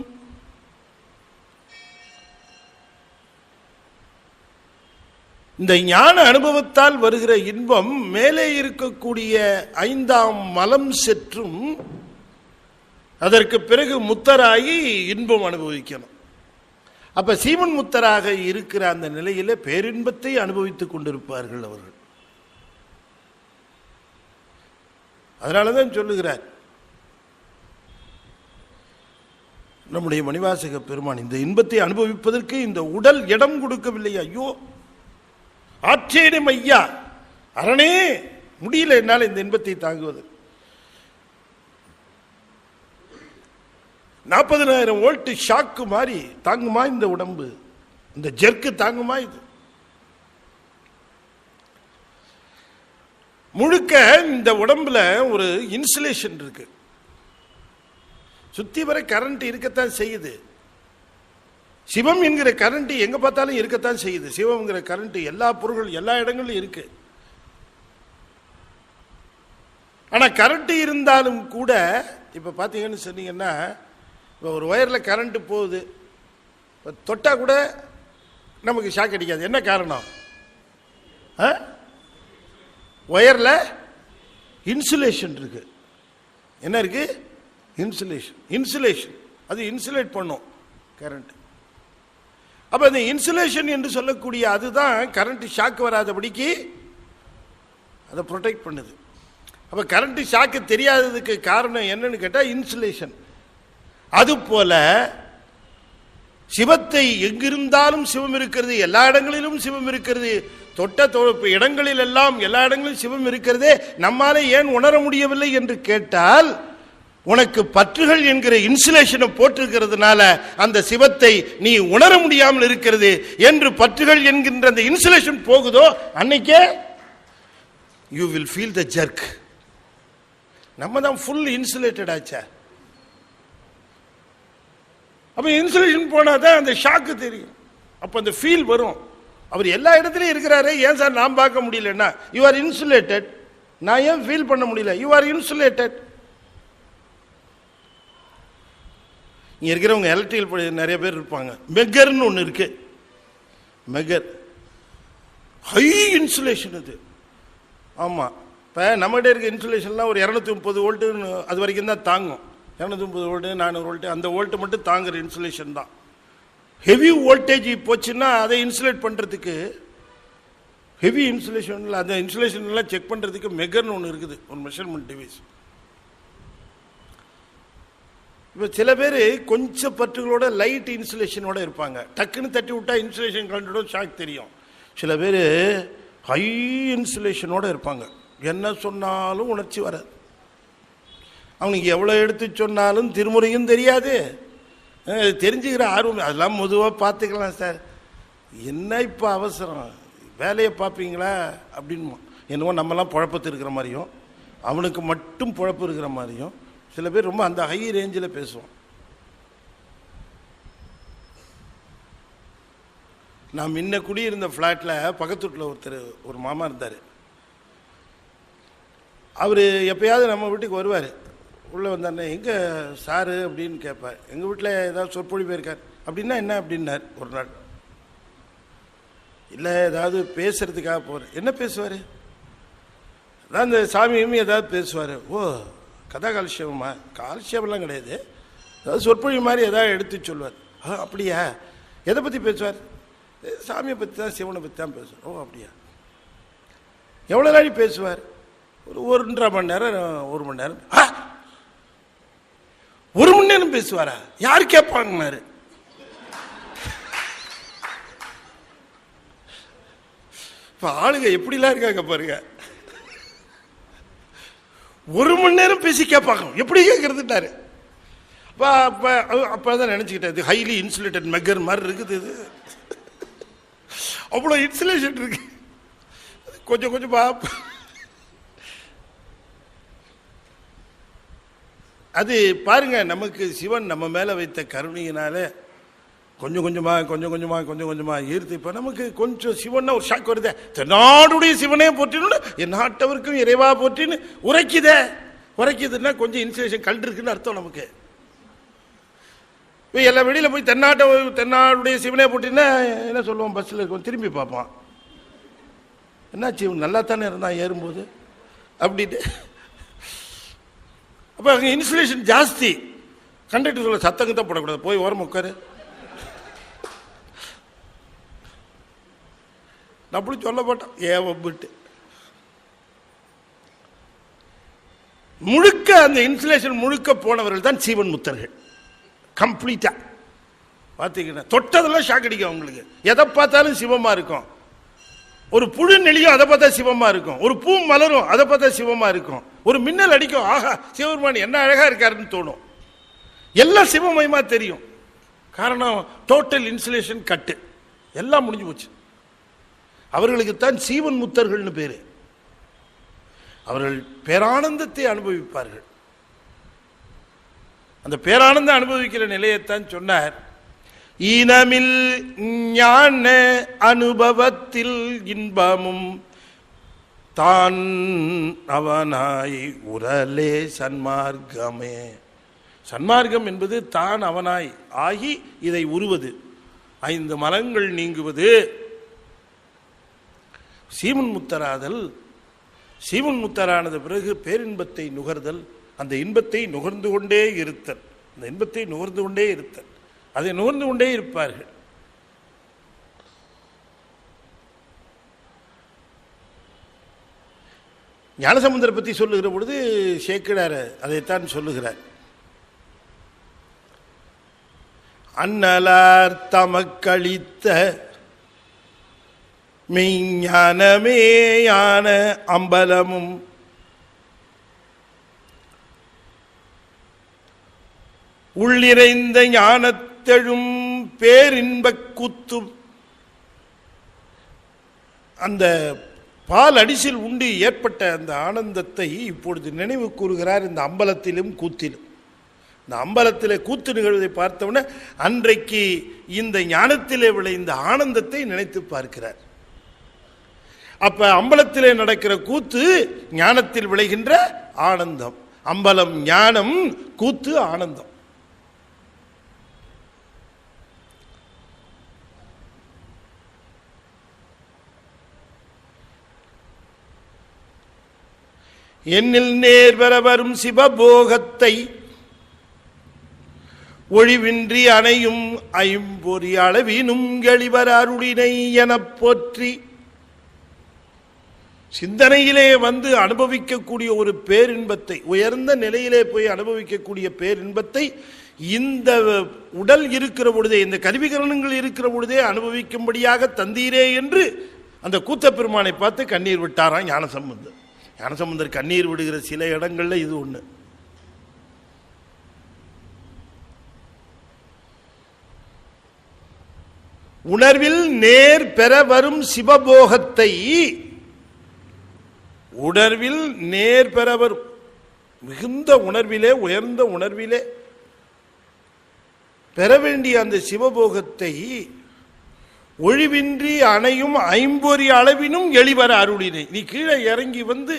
இந்த ஞான அனுபவத்தால் வருகிற இன்பம் மேலே இருக்கக்கூடிய ஐந்தாம் மலம் செற்றும் அதற்கு பிறகு முத்தராகி இன்பம் அனுபவிக்கணும். அப்ப சீமன் முத்தராக இருக்கிற அந்த நிலையில பேரின்பத்தை அனுபவித்துக் கொண்டிருப்பார்கள் அவர்கள். அதனாலதான் சொல்லுகிறார் நம்முடைய மணிவாசக பெருமான், இந்த இன்பத்தை அனுபவிப்பதற்கு இந்த உடல் இடம் கொடுக்கவில்லை. ஐயோ ஆற்றேனும் ஐயா, அரணே முடியல என்னால் இந்த இன்பத்தை தாங்குவது. 40,000 வோல்ட் ஷாக்கு மாதிரி தாங்குமா இந்த உடம்பு? இந்த ஜெர்க்கு தாங்குமா? இது முழுக்க இந்த உடம்புல ஒரு இன்சுலேஷன் இருக்கு. சுத்தி வர கரண்ட் இருக்கத்தான் செய்யுது. சிவம் என்கிற கரண்ட் எங்க பார்த்தாலும் இருக்கத்தான் செய்யுது. சிவம்ங்கிற கரண்ட் எல்லா பொருள்கள் எல்லா இடங்களிலும் இருக்கு. ஆனா கரண்ட் இருந்தாலும் கூட இப்ப பாத்தீங்கன்னு சொன்னீங்கன்னா, இப்போ ஒரு ஒயரில் கரண்ட் போகுது, தொட்டா கூட நமக்கு ஷாக் அடிக்காது. என்ன காரணம்? ஒயரில் இன்சுலேஷன் இருக்கு. என்ன இருக்கு? இன்சுலேஷன். இன்சுலேஷன் அது இன்சுலேட் பண்ணும் கரண்ட். அப்ப இந்த இன்சுலேஷன் என்று சொல்லக்கூடிய அதுதான் கரண்ட் ஷாக் வராதபடிக்கு அதை ப்ரொடெக்ட் பண்ணுது. அப்ப கரண்ட் ஷாக்கு தெரியாததுக்கு காரணம் என்னன்னு கேட்டா இன்சுலேஷன். அதுபோல சிவத்தை எங்கிருந்தாலும் சிவம் இருக்கிறது, எல்லா இடங்களிலும் சிவம் இருக்கிறது, தொட்ட இடங்களில் எல்லாம் எல்லா இடங்களிலும் சிவம் இருக்கிறதே, நம்மாலே ஏன் உணர முடியவில்லை என்று கேட்டால், உனக்கு பற்றுகள் என்கிற இன்சுலேஷனை போட்டிருக்கிறதுனால அந்த சிவத்தை நீ உணர முடியாமல் இருக்கிறது என்று பற்றுகள் என்கின்ற அந்த இன்சுலேஷன் போகுதோ அன்னைக்கே you will feel the jerk. நம்ம தான் ஃபுல் இன்சுலேட்டட் ஆச்சா. அப்ப இன்சுலேஷன் போனாதான் அந்த ஷாக்கு தெரியும். அப்ப அந்த ஃபீல் வரும். அவர் எல்லா இடத்துலயும் இருக்கிறாரு, ஏன் சார் நான் பார்க்க முடியலன்னா, யூ ஆர் இன்சுலேட்டட். நான் ஏன் ஃபீல் பண்ண முடியல? You are insulated. இங்க இருக்கிறவங்க எலக்ட்ரிக்கல் நிறைய பேர் இருப்பாங்க. மெகர்னு ஒன்று இருக்கு. மெகர் ஹை இன்சுலேஷன் அது. ஆமா, இப்போ நம்மகிட்ட இருக்க இன்சுலேஷன்லாம் ஒரு 230 வோல்ட்டு அது வரைக்கும் தான் தாங்கும். 230 வோல்ட்டு 400 வோல்ட்டு அந்த வோல்ட்டு மட்டும் தாங்குற இன்சுலேஷன் தான். ஹெவி வோல்டேஜ் போச்சுன்னா அதை இன்சுலேட் பண்ணுறதுக்கு ஹெவி இன்சுலேஷனில் அந்த இன்சுலேஷன்லாம் செக் பண்ணுறதுக்கு மெகர்னு ஒன்று இருக்குது, ஒரு மெஷர்மெண்ட் டிவைஸ். இப்போ சில பேர் கொஞ்சம் பற்றுகளோட லைட் இன்சுலேஷனோட இருப்பாங்க. டக்குன்னு தட்டி விட்டா இன்சுலேஷன் கலண்டோட ஷாக் தெரியும். சில பேர் ஹை இன்சுலேஷனோட இருப்பாங்க, என்ன சொன்னாலும் உணர்ச்சி வராது. அவனுக்கு எவ்வளோ எடுத்து சொன்னாலும் திருமுறையும் தெரியாது, தெரிஞ்சுக்கிற ஆர்வம். அதெல்லாம் பொதுவாக பார்த்துக்கலாம் சார், என்ன இப்போ அவசரம், வேலையை பார்ப்பீங்களா அப்படின்னு. என்னவோ நம்மலாம் குழப்பத்து இருக்கிற மாதிரியும் அவனுக்கு மட்டும் குழப்பு இருக்கிற மாதிரியும் சில பேர் ரொம்ப அந்த ஹை ரேஞ்சில் பேசுவோம். நான் முன்ன குடியிருந்த ஃப்ளாட்டில் பக்கத்து வீட்டில் ஒரு மாமா இருந்தார். அவர் எப்பயாவது நம்ம வீட்டுக்கு வருவார். உள்ளே வந்தானே எங்கே சாரு அப்படின்னு கேட்பார். எங்கள் வீட்டில் ஏதாவது சொற்பொழிவு போயிருக்கார் அப்படின்னா என்ன அப்படின்னார். ஒரு நாள் இல்லை ஏதாவது பேசுறதுக்காக போகிறேன். என்ன பேசுவார்? அதான் இந்த சாமியும் ஏதாவது பேசுவார். ஓ கதா கால்சியமா? கால்சியம்லாம் கிடையாது, அதாவது சொற்பொழிவு மாதிரி ஏதாவது எடுத்து சொல்லுவார். அப்படியா? எதை பற்றி பேசுவார்? சாமியை பற்றி தான், சிவனை பற்றி தான் பேசுவார். ஓ அப்படியா? எவ்வளோ நாளை பேசுவார்? ஒரு 1.5 மணி நேரம், 1 மணி நேரம். 1 மணி நேரம் பேசுவாரா? யார் கேட்பாங்கன்னாரு. இப்போ ஆளுங்க எப்படிலாம் இருக்காங்க பாருங்க. 1 மணி நேரம் பேசி கேட்பாங்க. எப்படி கேட்கறதுட்டாரு. அப்பதான் நினைச்சுக்கிட்டேன், இது ஹைலி இன்சுலேட்டட் மெகர் மாதிரி இருக்குது. இது அவ்வளோ இன்சுலேஷன் இருக்கு. கொஞ்சம் கொஞ்சமா அது பாருங்க, நமக்கு சிவன் நம்ம மேல வைத்த கருணையினால கொஞ்சம் கொஞ்சமா ஈர்த்து இப்ப நமக்கு கொஞ்சம் சிவன்னா ஒரு ஷாக் வருதே. நாடுடைய சிவனே போற்றினு என் நாட்டவருக்கும் இறைவா போற்றின்னு உரைக்குதுன்னா கொஞ்சம் இன்சுலேஷன் கல் இருக்குன்னு அர்த்தம் நமக்கு. எல்லா வெளியில போய் தென்னாடுடைய சிவனே போட்டின்னா என்ன சொல்லுவோம்? பஸ்ல இருக்கும், திரும்பி பார்ப்பான். என்னாச்சு, நல்லா தானே இருந்தான் ஏறும்போது அப்படின்ட்டு. அப்போ அங்கே இன்சுலேஷன் ஜாஸ்தி. கண்டக்டர் சொல்ல சத்தங்க தான் போடக்கூடாது, போய் ஓரம் உட்காரு. நான் அப்படி சொல்ல மாட்டேன், ஏவப்பிட்டு முழுக்க அந்த இன்சுலேஷன் முழுக்க போனவர்கள் தான் சீவன் முத்தர்கள். கம்ப்ளீட்டா பார்த்தீங்கன்னா தொட்டதெல்லாம் ஷாக் அடிக்கும் அவங்களுக்கு. எதை பார்த்தாலும் சிவமா இருக்கும். ஒரு புழு நெளியும் அதை பார்த்தா சிவமா இருக்கும். ஒரு பூ மலரும் அதை பார்த்தா சிவமா இருக்கும். ஒரு மின்னல் அடிக்கும், ஆஹா சிவபெருமான் என்ன அழகா இருக்காருன்னு தோணும். எல்லாம் சிவமயமா தெரியும். காரணம் டோட்டல் இன்சுலேஷன் கட்டு, எல்லாம் முடிஞ்சு போச்சு. அவர்களுக்குத்தான் சீவன் முத்தர்கள்னு பேரு. அவர்கள் பேரானந்தத்தை அனுபவிப்பார்கள். அந்த பேரானந்தம் அனுபவிக்கிற நிலையத்தான் சொன்னார். ஈனமில் ஞான அனுபவத்தில் இன்பமும் தான் அவனாய் உரலே சன்மார்க்கமே. சன்மார்க்கம் என்பது தான் அவனாய் ஆகி இதை உருவது, 5 மலங்கள் நீங்குவது, சீவன் முத்தராதல். சீவன் முத்தரானது பிறகு பேரின்பத்தை நுகர்தல், அந்த இன்பத்தை நுகர்ந்து கொண்டே இருத்தல், அந்த இன்பத்தை நுகர்ந்து கொண்டே இருத்தல், அதை நுகர்ந்து கொண்டே இருப்பார்கள். ஞானசம்பந்தரை பற்றி சொல்லுகிற பொழுது சேக்கிழார் அதைத்தான் சொல்லுகிறார். அன்னலார் தமக்களித்த மெய்ஞானமேயான அம்பலமும் உள்ளிறைந்த ஞானத்தெழும் பேரின்பக் கூத்தும். அந்த பால் அடிசில் உண்டு ஏற்பட்ட அந்த ஆனந்தத்தை இப்பொழுது நினைவு கூறுகிறார். இந்த அம்பலத்திலும் கூத்திலும், இந்த அம்பலத்திலே கூத்து நிகழ்வதை பார்த்தவுடனே அன்றைக்கு இந்த ஞானத்திலே விளைந்த ஆனந்தத்தை நினைத்து பார்க்கிறார். அப்ப அம்பலத்திலே நடக்கிற கூத்து ஞானத்தில் விளைகின்ற ஆனந்தம். அம்பலம் ஞானம், கூத்து ஆனந்தம். என்னில் நேர் பெற வரும் சிவபோகத்தை ஒழிவின்றி அணையும் ஐம்பொறி அளவினும் எளிவர் அருளினை எனப் போற்றி. சிந்தனையிலே வந்து அனுபவிக்கக்கூடிய ஒரு பேரின்பத்தை, உயர்ந்த நிலையிலே போய் அனுபவிக்கக்கூடிய பேரின்பத்தை இந்த உடல் இருக்கிற பொழுதே, இந்த கருவிகரணங்கள் இருக்கிற பொழுதே அனுபவிக்கும்படியாக தந்தீரே என்று அந்த கூத்த பெருமானை பார்த்து கண்ணீர் விட்டாராம் ஞானசம்பந்தர். ஞானசம்பந்தர் கண்ணீர் விடுகிற சில இடங்கள்ல இது ஒண்ணு. உணர்வில் நேர் பெற வரும் சிவபோகத்தை, உணர்வில் நேர் பெற வரும் மிகுந்த உணர்விலே, உயர்ந்த உணர்விலே பெற வேண்டிய அந்த சிவபோகத்தை ஒழிவின்றி அணையும் ஐம்பொறி அளவினும் எளிவர அருளினை. நீ கீழே இறங்கி வந்து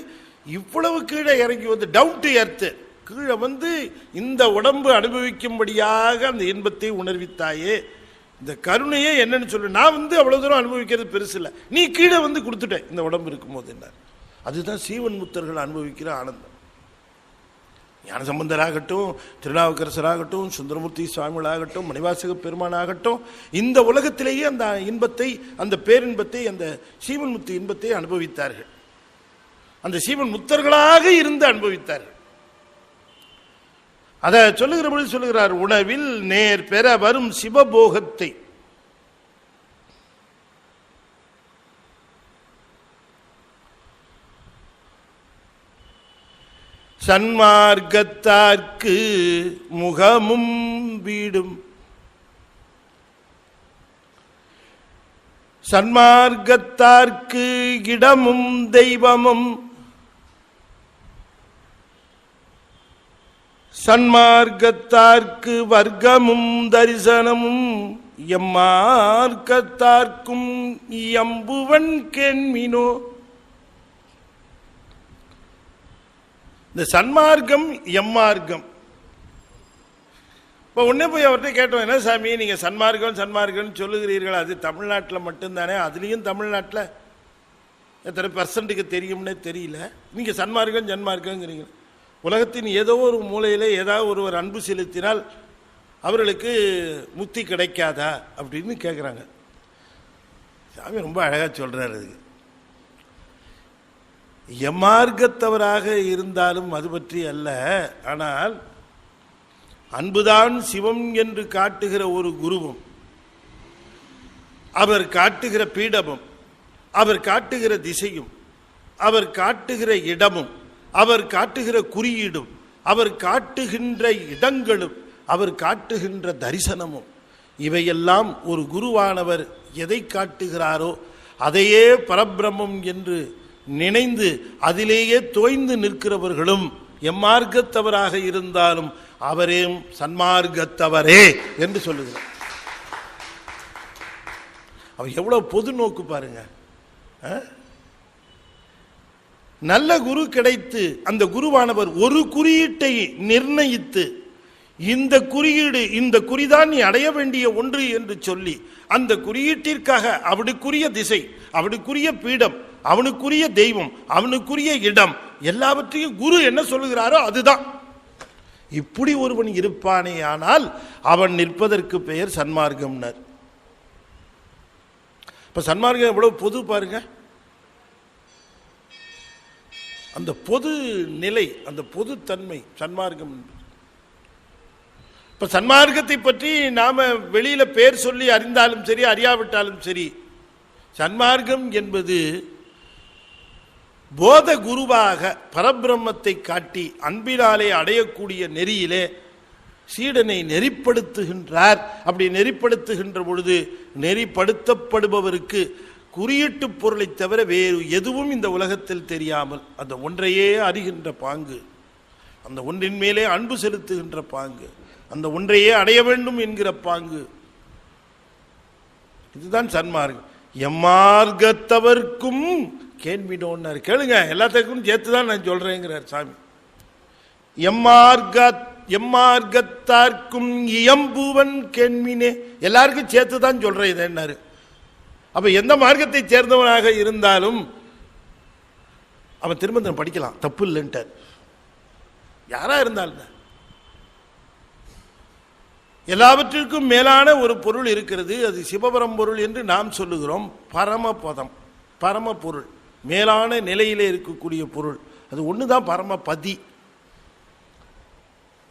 இவ்வளவு கீழே இறங்கி வந்து டவுன் டு எர்த் கீழே வந்து இந்த உடம்பு அனுபவிக்கும்படியாக அந்த இன்பத்தை உணர்வித்தாயே, இந்த கருணையே என்னன்னு சொல்லு. நான் வந்து அவ்வளவு தூரம் அனுபவிக்கிறது பெருசு இல்லை, நீ கீழே வந்து கொடுத்துட்டேன் இந்த உடம்பு இருக்கும்போது என்ன. அதுதான் சீவன் முத்தர்கள் அனுபவிக்கிற ஆனந்தம். ஞானசம்பந்தராகட்டும், திருநாவுக்கரசராகட்டும், சுந்தரமூர்த்தி சுவாமிகளாகட்டும், மணிவாசக பெருமானாகட்டும், இந்த உலகத்திலேயே அந்த இன்பத்தை, அந்த பேரின்பத்தை, அந்த சீவன் முத்து இன்பத்தை அனுபவித்தார்கள். அந்த சீவன் முத்தர்களாக இருந்து அனுபவித்தார்கள். அதை சொல்லுகிற பொழுது சொல்லுகிறார், உணவில் நேர் பெற வரும் சிவபோகத்தை சன்மார்க்கத்தார்க்கு முகமும் வீடும், சன்மார்க்கத்தார்க்கு இடமும் தெய்வமும், சன்மார்க்கத்தார்க்கு வர்க்கமும் தரிசனமும், எம்மார்க்கத்தார்க்கும் எம்புவன் கேண்மினோ. இந்த சன்மார்க்கம் எம்மார்க்கம். இப்போ ஒன்னே போய் அவர்கிட்ட கேட்டோம், என்ன சாமி நீங்கள் சன்மார்க்கம் சன்மார்க்கம்னு சொல்லுகிறீர்கள், அது தமிழ்நாட்டில் மட்டும்தானே, அதுலேயும் தமிழ்நாட்டில் எத்தனை பர்சன்ட்டுக்கு தெரியும்னே தெரியல, நீங்கள் சன்மார்க்கம் ஜன்மார்க்கங்கிறீங்க. உலகத்தின் ஏதோ ஒரு மூலையில் ஏதாவது ஒருவர் அன்பு செலுத்தினால் அவர்களுக்கு முக்தி கிடைக்காதா அப்படின்னு கேட்குறாங்க. சாமி ரொம்ப அழகாக சொல்கிறார். அதுக்கு எம்மார்க்கத்தவராக இருந்தாலும் அது பற்றி அல்ல, ஆனால் அன்புதான் சிவம் என்று காட்டுகிற ஒரு குருவும், அவர் காட்டுகிற பீடமும், அவர் காட்டுகிற திசையும், அவர் காட்டுகிற இடமும், அவர் காட்டுகிற குறியீடும், அவர் காட்டுகின்ற இடங்களும், அவர் காட்டுகின்ற தரிசனமும், இவையெல்லாம் ஒரு குருவானவர் எதை காட்டுகிறாரோ அதையே பரபிரம்மம் என்று நினைந்து அதிலேயே தோய்ந்து நிற்கிறவர்களும் எம்மார்க்கத்தவராக இருந்தாலும் அவரே சன்மார்க்கத்தவரே என்று சொல்லுகிறார். அவர் எவ்வளவு பொது நோக்கு பாருங்க. நல்ல குரு கிடைத்து அந்த குருவானவர் ஒரு குறியீட்டை நிர்ணயித்து, இந்த குறியீடு, இந்த குறிதான் நீ அடைய வேண்டிய ஒன்று என்று சொல்லி, அந்த குறியீட்டிற்காக அவனுக்குரிய திசை, அவனுக்குரிய பீடம், அவனுக்குரிய தெய்வம், அவனுக்குரிய இடம், எல்லாவற்றையும் குரு என்ன சொல்லுகிறாரோ அதுதான். இப்படி ஒருவன் இருப்பானே ஆனால் அவன் நிற்பதற்கு பெயர் சன்மார்க்கம்னர். இப்ப சன்மார்க்கம் எவ்வளவு பொது பாருங்க. அந்த பொது நிலை, அந்த பொது தன்மை சன்மார்க்கம். இப்ப சன்மார்க்கத்தை பற்றி நாம வெளியில பேர் சொல்லி அறிந்தாலும் சரி, அறியாவிட்டாலும் சரி, சன்மார்க்கம் என்பது போத குருவாக பரபிரம்மத்தை காட்டி அன்பினாலே அடையக்கூடிய நெறியிலே சீடனை நெறிப்படுத்துகின்றார். அப்படி நெறிப்படுத்துகின்ற பொழுது நெறிப்படுத்தப்படுபவருக்கு குறியீட்டு பொருளை தவிர வேறு எதுவும் இந்த உலகத்தில் தெரியாமல் அந்த ஒன்றையே அறிகின்ற பாங்கு, அந்த ஒன்றின் மேலே அன்பு செலுத்துகின்ற பாங்கு, அந்த ஒன்றையே அடைய வேண்டும் என்கிற பாங்கு, இதுதான் சன்மார்க்கம். எம்மார்க்கத்தவர்க்கும் கேள்விடோன்னார். கேளுங்க, எல்லாத்துக்கும் சேர்த்துதான் நான் சொல்றேங்கிறார் சாமி. எம்மார்க்கத்தார்க்கும் இயம்புவன் கேள்வினே, எல்லாருக்கும் சேர்த்துதான் சொல்றேன் இதை என்னாரு. அப்ப எந்த மார்க்கத்தை சேர்ந்தவனாக இருந்தாலும் அவன் திரும்ப படிக்கலாம், தப்பு இல்லைன்ட்டார். யாரா இருந்தாலும் எல்லாவற்றிற்கும் மேலான ஒரு பொருள் இருக்கிறது, அது சிவபரம்பொருள் என்று நாம் சொல்லுகிறோம். பரமபதம், பரமபொருள், மேலான நிலையிலே இருக்கக்கூடிய பொருள், அது ஒண்ணுதான் பரமபதி.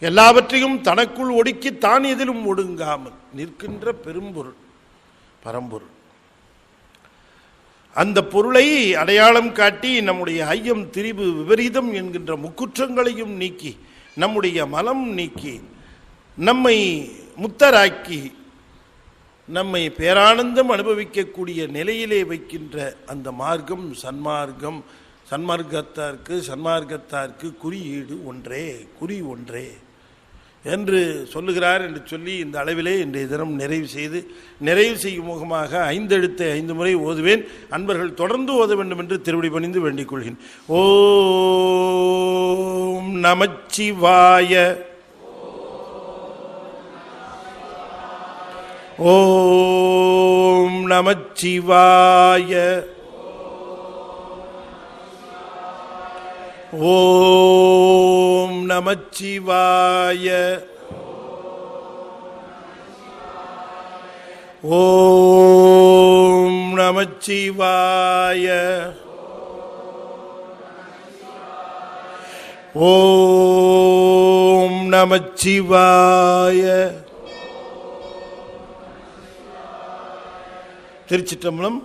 எல்லாவற்றையும் தனக்குள் ஒடுக்கி தான் எதிலும் ஒடுங்காமல் நிற்கின்ற பெரும்பொருள் பரம்பொருள். அந்த பொருளை அடையாளம் காட்டி நம்முடைய ஐயம், திரிபு, விபரீதம் என்கின்ற முக்குற்றங்களையும் நீக்கி, நம்முடைய மலம் நீக்கி, நம்மை முத்தராக்கி, நம்மை பேரானந்தம் அனுபவிக்கக்கூடிய நிலையிலே வைக்கின்ற அந்த மார்க்கம் சன்மார்க்கம். சன்மார்க்கத்தார்க்கு குறியீடு ஒன்றே, குறி ஒன்றே என்று சொல்லுகிறார் என்று சொல்லி இந்த அளவிலே இன்றைய தினம் நிறைவு செய்யும் முகமாக 5 எழுத்தை 5 முறை ஓதுவேன். அன்பர்கள் தொடர்ந்து ஓத வேண்டும் என்று திருவடி பணிந்து வேண்டிக் கொள்கிறேன். ஓம் நமச்சிவாய. ஓம் நமச்சிவாய. ஓம் நமச்சிவாய. ஓம் நமச்சிவாய. ஓம் நமச்சிவாய. திருச்சிற்றம்பலம்.